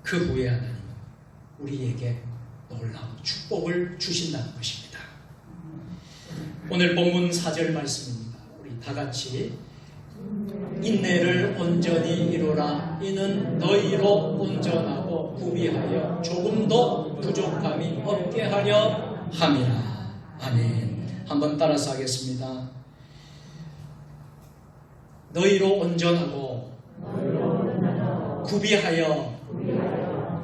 그 후에 하나님은 우리에게 놀라운 축복을 주신다는 것입니다. 오늘 본문 4절 말씀입니다. 우리 다 같이 인내를 온전히 이루라. 이는 너희로 온전하고 구비하여 조금도 부족함이 없게 하려 함이라. 아멘. 한번 따라서 하겠습니다. 너희로 온전하고 구비하여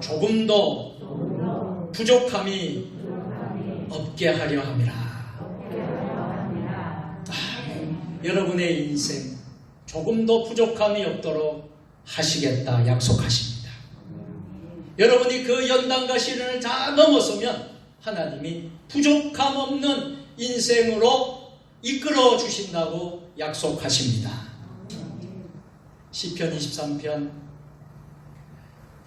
조금도 부족함이 없게 하려 함이라. 여러분의 인생 조금도 부족함이 없도록 하시겠다 약속하십니다. 여러분이 그 연단과 시련을 다 넘어서면 하나님이 부족함 없는 인생으로 이끌어 주신다고 약속하십니다. 시편 23편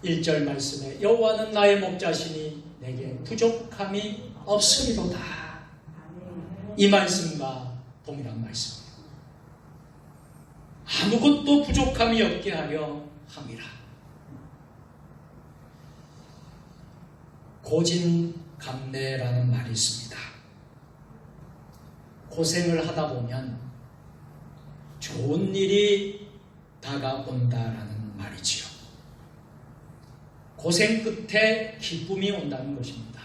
1절 말씀에 여호와는 나의 목자시니 내게 부족함이 없으리로다. 이 말씀과 동일한 말씀입니다. 아무것도 부족함이 없게 하려 함이라. 고진감래라는 말이 있습니다. 고생을 하다 보면 좋은 일이 다가온다라는 말이지요. 고생 끝에 기쁨이 온다는 것입니다.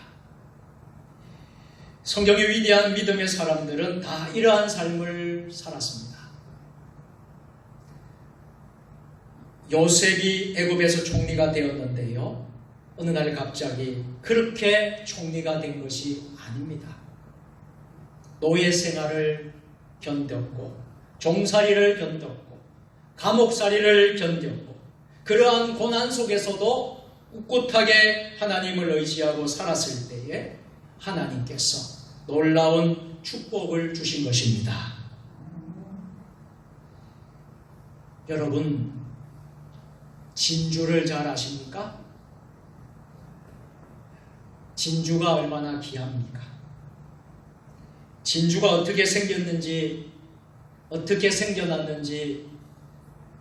성경의 위대한 믿음의 사람들은 다 이러한 삶을 살았습니다. 요셉이 애굽에서 총리가 되었는데요. 어느 날 갑자기 그렇게 총리가 된 것이 아닙니다. 노예 생활을 견뎠고 종살이를 견뎠고 감옥살이를 견뎠고 그러한 고난 속에서도 꿋꿋하게 하나님을 의지하고 살았을 때에 하나님께서 놀라운 축복을 주신 것입니다. 여러분, 진주를 잘 아십니까? 진주가 얼마나 귀합니까? 진주가 어떻게 생겼는지, 어떻게 생겨났는지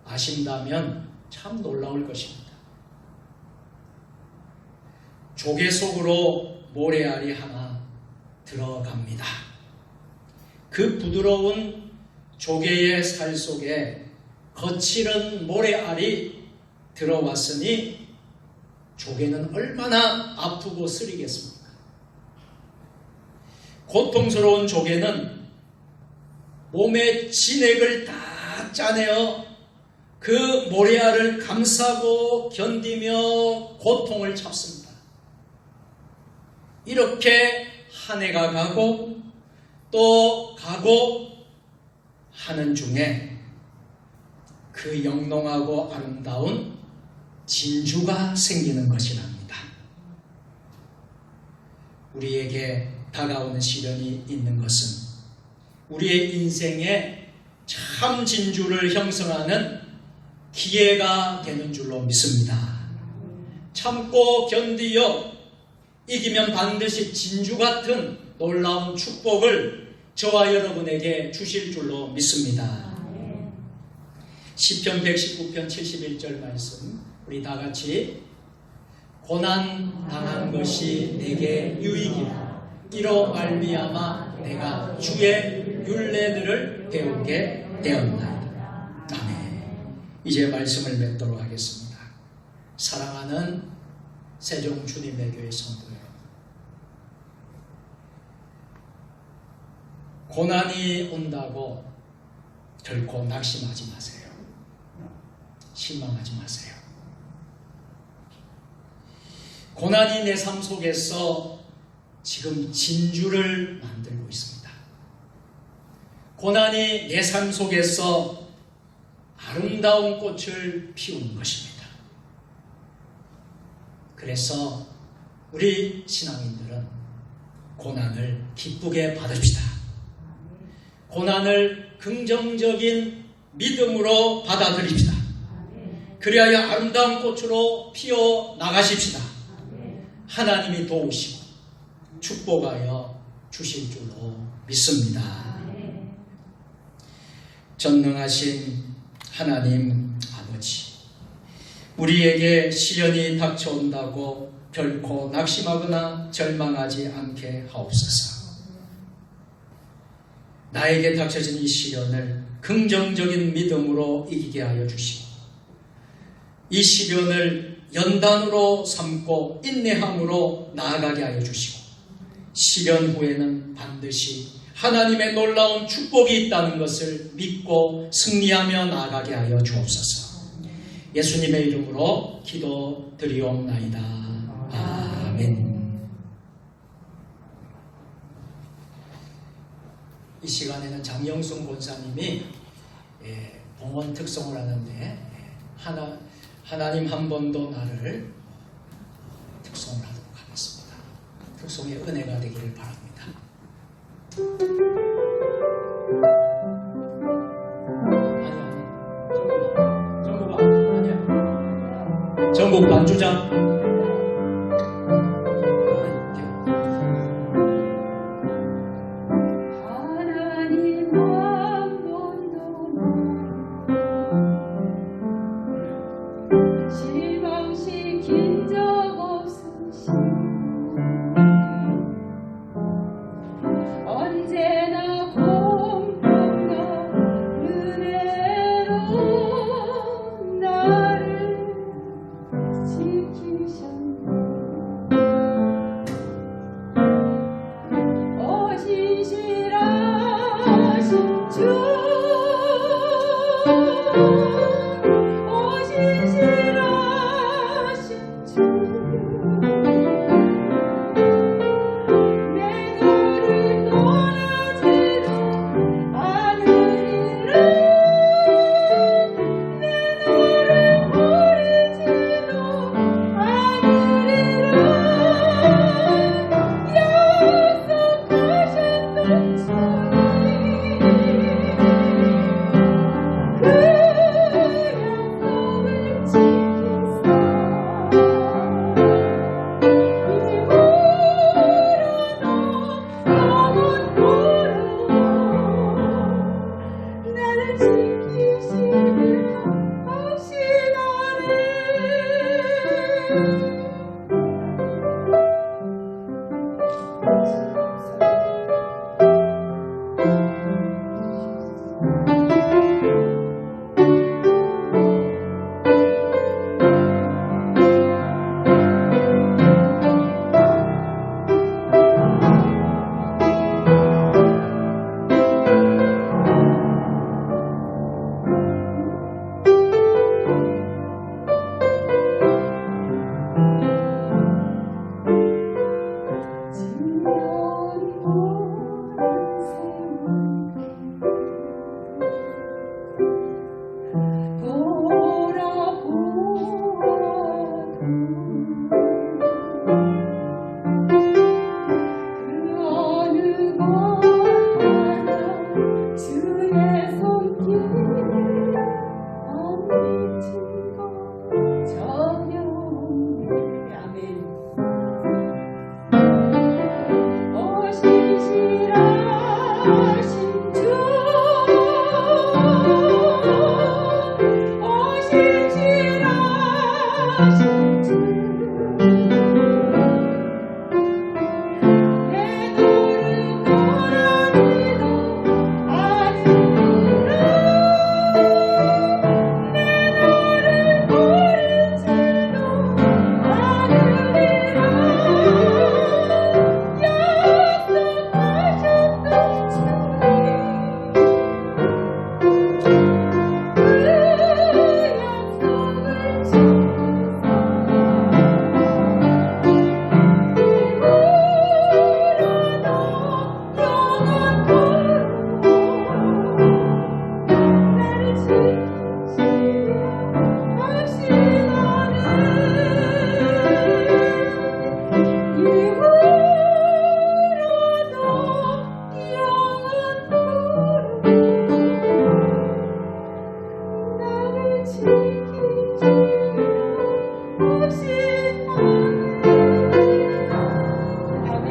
아신다면 참 놀라울 것입니다. 조개 속으로 모래알이 하나 들어갑니다. 그 부드러운 조개의 살 속에 거칠은 모래알이 들어왔으니 조개는 얼마나 아프고 쓰리겠습니까? 고통스러운 조개는 몸의 진액을 다 짜내어 그 모래알을 감싸고 견디며 고통을 참습니다. 이렇게 한 해가 가고 또 가고 하는 중에 그 영롱하고 아름다운 진주가 생기는 것이랍니다. 우리에게 다가오는 시련이 있는 것은 우리의 인생에 참 진주를 형성하는 기회가 되는 줄로 믿습니다. 참고 견디어 이기면 반드시 진주 같은 놀라운 축복을 저와 여러분에게 주실 줄로 믿습니다. 시편 119편 71절 말씀 우리 다 같이 고난 당한 것이 내게 유익이라 이로 말미암아 내가 주의 율례들을 배우게 되었나이다. 아멘. 이제 말씀을 맺도록 하겠습니다. 사랑하는 세종 주님의 교회 성도 여러분, 고난이 온다고 결코 낙심하지 마세요. 실망하지 마세요. 고난이 내 삶 속에서 지금 진주를 만들고 있습니다. 고난이 내 삶 속에서 아름다운 꽃을 피우는 것입니다. 그래서 우리 신앙인들은 고난을 기쁘게 받읍시다. 고난을 긍정적인 믿음으로 받아들입시다. 그리하여 아름다운 꽃으로 피어 나가십시다. 하나님이 도우시고 축복하여 주실 줄로 믿습니다. 전능하신 하나님 아버지, 우리에게 시련이 닥쳐온다고 결코 낙심하거나 절망하지 않게 하옵소서. 나에게 닥쳐진 이 시련을 긍정적인 믿음으로 이기게 하여 주시고, 이 시련을 연단으로 삼고 인내함으로 나아가게 하여 주시고, 시련 후에는 반드시 하나님의 놀라운 축복이 있다는 것을 믿고 승리하며 나아가게 하여 주옵소서. 예수님의 이름으로 기도드리옵나이다. 아멘. 이 시간에는 장영순 권사님이 봉헌 특송을 하는데 하나님 한 번도 나를 특송을 하도록 하겠습니다. 특송의 은혜가 되기를 바랍니다. 전국 반주장. 하나님 한 번도 실망시킨 적 없으신 언제나 공평한 은혜로 나를 지키셨네. 신실하신 주, 신실하신 주, 내 너를 떠나지도 않으리라. 내 너를 버리지도 않으리라. 약속하셨던 주님, 그 약속을 지키사 힘으로 나를 지키시며 하시나니. 진정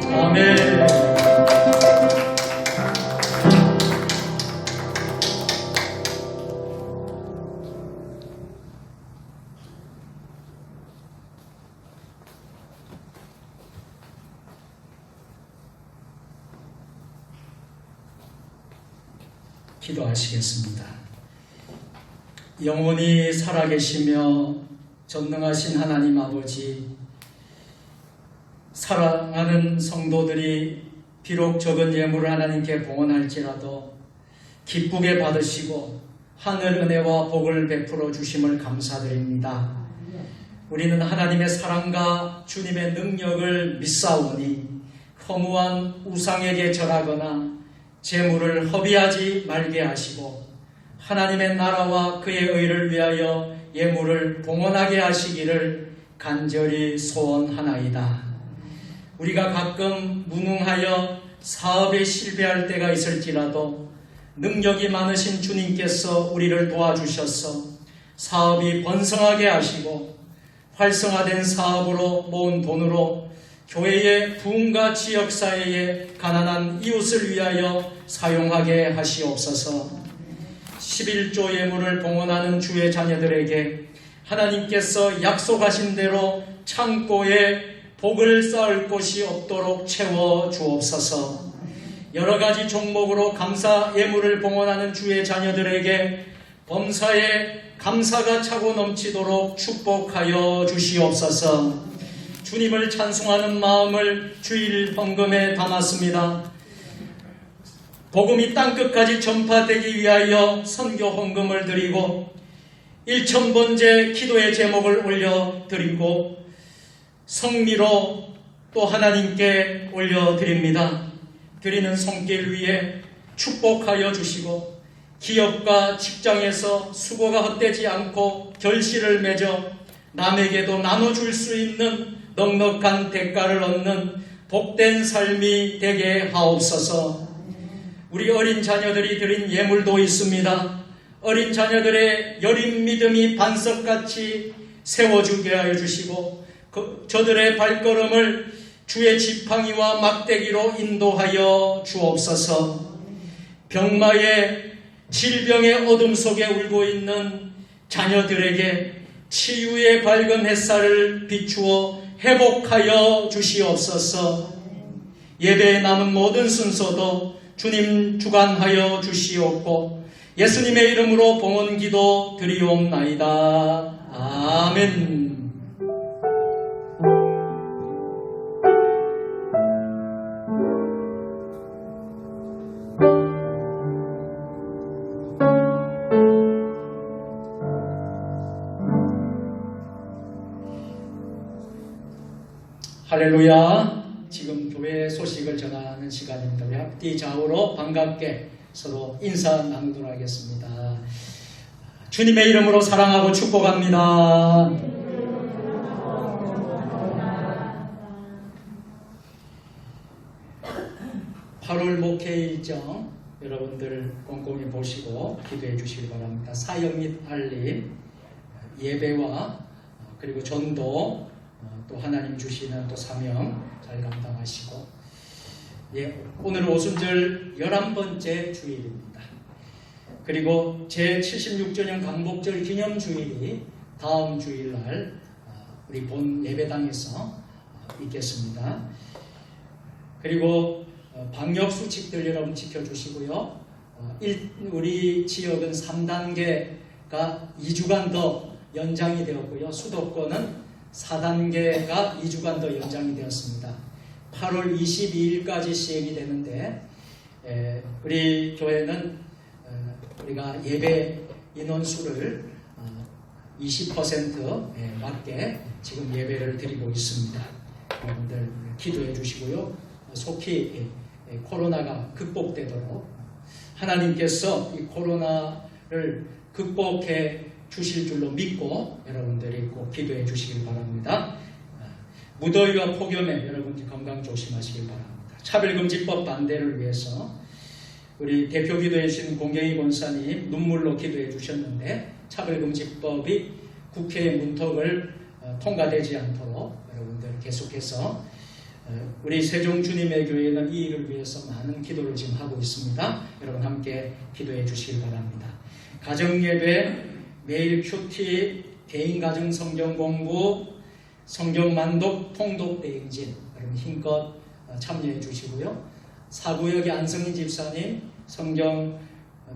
아멘. 기도하시겠습니다. 영원히 살아계시며 전능하신 하나님 아버지, 사랑하는 성도들이 비록 적은 예물을 하나님께 봉헌할지라도 기쁘게 받으시고 하늘 은혜와 복을 베풀어 주심을 감사드립니다. 우리는 하나님의 사랑과 주님의 능력을 믿사오니 허무한 우상에게 절하거나 재물을 허비하지 말게 하시고 하나님의 나라와 그의 의를 위하여 예물을 봉헌하게 하시기를 간절히 소원하나이다. 우리가 가끔 무능하여 사업에 실패할 때가 있을지라도 능력이 많으신 주님께서 우리를 도와주셔서 사업이 번성하게 하시고 활성화된 사업으로 모은 돈으로 교회의 부흥과 지역사회의 가난한 이웃을 위하여 사용하게 하시옵소서. 11조 예물을 봉헌하는 주의 자녀들에게 하나님께서 약속하신 대로 창고에 복을 쌓을 곳이 없도록 채워 주옵소서. 여러 가지 종목으로 감사 예물을 봉헌하는 주의 자녀들에게 범사에 감사가 차고 넘치도록 축복하여 주시옵소서. 주님을 찬송하는 마음을 주일 헌금에 담았습니다. 복음이 땅끝까지 전파되기 위하여 선교 헌금을 드리고 1000번째 기도의 제목을 올려드리고 성미로 또 하나님께 올려드립니다. 드리는 손길 위에 축복하여 주시고 기업과 직장에서 수고가 헛되지 않고 결실을 맺어 남에게도 나눠줄 수 있는 넉넉한 대가를 얻는 복된 삶이 되게 하옵소서. 우리 어린 자녀들이 드린 예물도 있습니다. 어린 자녀들의 여린 믿음이 반석같이 세워주게 하여 주시고 저들의 발걸음을 주의 지팡이와 막대기로 인도하여 주옵소서. 병마의 질병의 어둠 속에 울고 있는 자녀들에게 치유의 밝은 햇살을 비추어 회복하여 주시옵소서. 예배에 남은 모든 순서도 주님 주관하여 주시옵고 예수님의 이름으로 봉헌기도 드리옵나이다. 아멘. 할렐루야. 지금 교회 소식을 전하는 시간입니다. 우리 앞뒤 좌우로 반갑게 서로 인사 나누도록 하겠습니다. 주님의 이름으로 사랑하고 축복합니다. 8월 목회 일정 여러분들 꼼꼼히 보시고 기도해 주시기 바랍니다. 사역 및 알림, 예배와 그리고 전도, 또 하나님 주시는 또 사명 잘 감당하시고, 오늘 오순절 11번째 주일입니다. 그리고 제76주년 강복절 기념주일이 다음 주일날 우리 본 예배당에서 있겠습니다. 그리고 방역수칙들 여러분 지켜주시고요. 우리 지역은 3단계가 2주간 더 연장이 되었고요. 수도권은 4단계가 2주간 더 연장이 되었습니다. 8월 22일까지 시행이 되는데 우리 교회는 우리가 예배 인원수를 20% 맞게 지금 예배를 드리고 있습니다. 여러분들 기도해 주시고요. 속히 코로나가 극복되도록 하나님께서 이 코로나를 극복해 주실 줄로 믿고 여러분들이 꼭 기도해 주시길 바랍니다. 무더위와 폭염에 여러분들 건강 조심하시길 바랍니다. 차별금지법 반대를 위해서 우리 대표 기도해 주신 공경희 권사님 눈물로 기도해 주셨는데 차별금지법이 국회의 문턱을 통과되지 않도록 여러분들 계속해서 우리 세종 주님의 교회는 이 일을 위해서 많은 기도를 지금 하고 있습니다. 여러분 함께 기도해 주시길 바랍니다. 가정예배, 매일 큐티, 개인 가정 성경 공부, 성경 만독, 통독 대행진 여러분 힘껏 참여해 주시고요. 사구역의 안성인 집사님 성경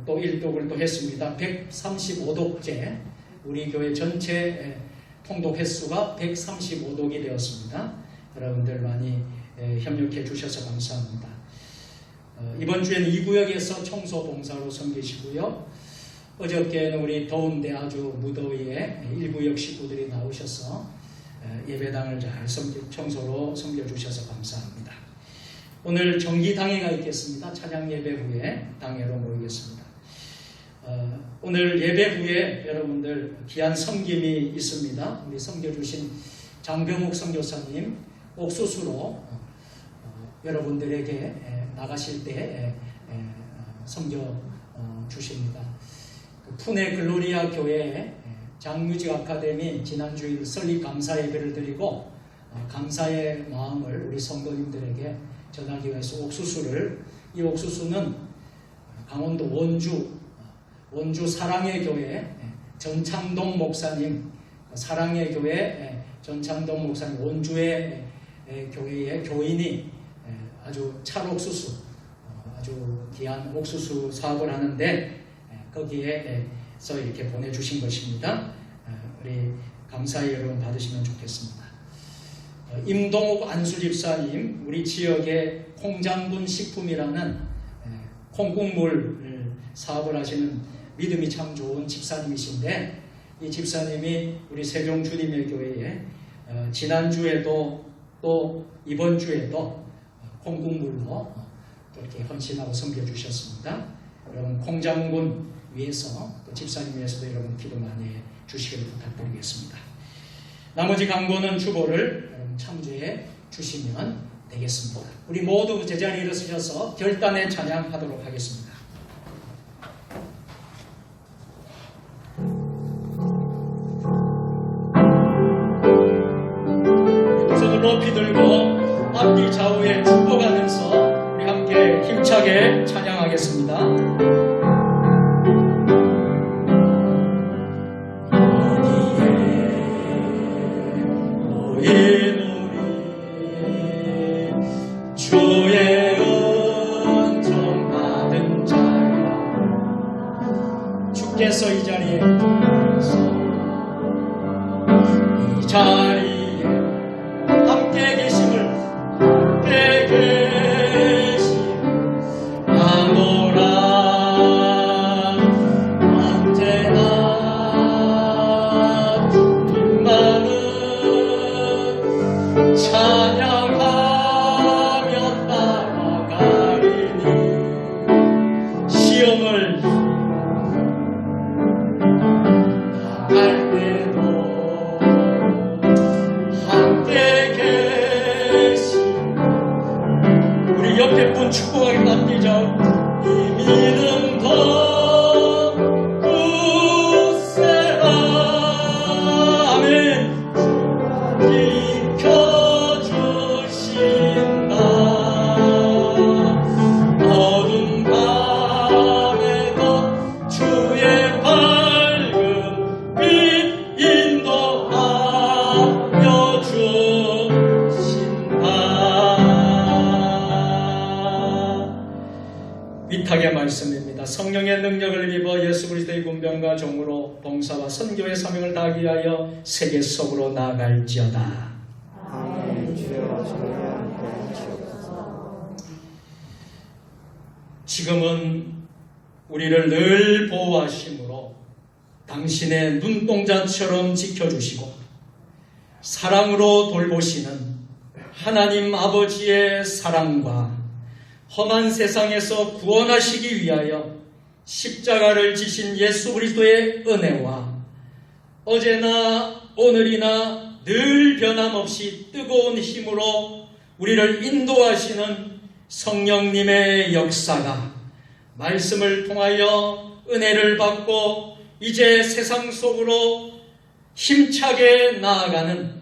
또 일독을 또 했습니다. 135독째 우리 교회 전체 통독 횟수가 135독이 되었습니다. 여러분들 많이 협력해 주셔서 감사합니다. 이번 주에는 이 구역에서 청소 봉사로 섬기시고요. 어저께는 우리 더운데 아주 무더위에 1구역 식구들이 나오셔서 예배당을 잘 청소로 섬겨주셔서 감사합니다. 오늘 정기당회가 있겠습니다. 찬양 예배 후에 당회로 모이겠습니다. 오늘 예배 후에 여러분들 귀한 섬김이 있습니다. 우리 섬겨주신 장병욱 선교사님 옥수수로 여러분들에게 나가실 때 섬겨 주십니다. 푸네 글로리아 교회 장뮤직 아카데미 지난주일 설립 감사 예배를 드리고 감사의 마음을 우리 성도님들에게 전하기 위해서 이 옥수수는 강원도 원주 사랑의 교회 전창동 목사님, 사랑의 교회 전창동 목사님 원주의 교회의 교인이 아주 찰옥수수, 아주 귀한 옥수수 사업을 하는데 거기에서 이렇게 보내주신 것입니다. 우리 감사의 여러분 받으시면 좋겠습니다. 임동욱 안수집사님, 우리 지역의 콩장군 식품이라는 콩국물 사업을 하시는 믿음이 참 좋은 집사님이신데 이 집사님이 우리 세종 주님의 교회에 지난주에도 또 이번 주에도 콩국물로 또 이렇게 헌신하고 섬겨주셨습니다. 여러분 콩장군 위해서 또 집사님 위해서도 여러분 기도 많이 해 주시기를 부탁드리겠습니다. 나머지 강고는 주보를 참조해 주시면 되겠습니다. 우리 모두 제자리에 일어서셔서 결단의 찬양하도록 하겠습니다. 손을 높이 들고 앞뒤 좌우에 축복하면서 우리 함께 힘차게 찬양하겠습니다. 주께서 이 자리에 함께 계심을 아노라 언제나 빛나는 찬양하며 따라가리니 시험을 옆에 분 축복하게 남기죠. 이 믿음도 굳세라. 아멘. 지켜주신다. 어두운 밤에도 주의 밝은 빛 인도하여 주신다. 위탁의 말씀입니다. 성령의 능력을 입어 예수 그리스도의 군병과 종으로 봉사와 선교의 사명을 다하기 위하여 세계 속으로 나아갈지어다. 아멘. 주여 정령 주옵소서. 지금은 우리를 늘 보호하심으로 당신의 눈동자처럼 지켜주시고 사랑으로 돌보시는 하나님 아버지의 사랑과 험한 세상에서 구원하시기 위하여 십자가를 지신 예수 그리스도의 은혜와 어제나 오늘이나 늘 변함없이 뜨거운 힘으로 우리를 인도하시는 성령님의 역사가 말씀을 통하여 은혜를 받고 이제 세상 속으로 힘차게 나아가는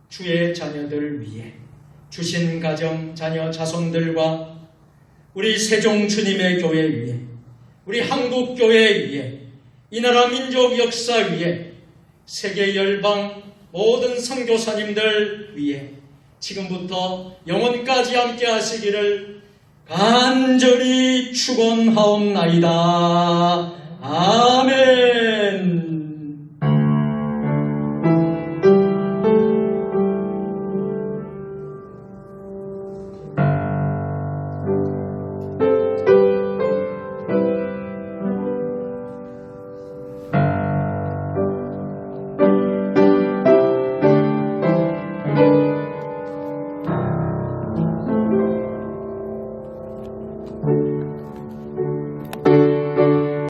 주의 자녀들 위해 주신 가정, 자녀, 자손들과 우리 세종 주님의 교회 위에, 우리 한국 교회 위에, 이 나라 민족 역사 위에, 세계 열방 모든 선교사님들 위에 지금부터 영원까지 함께 하시기를 간절히 축원하옵나이다. 아멘.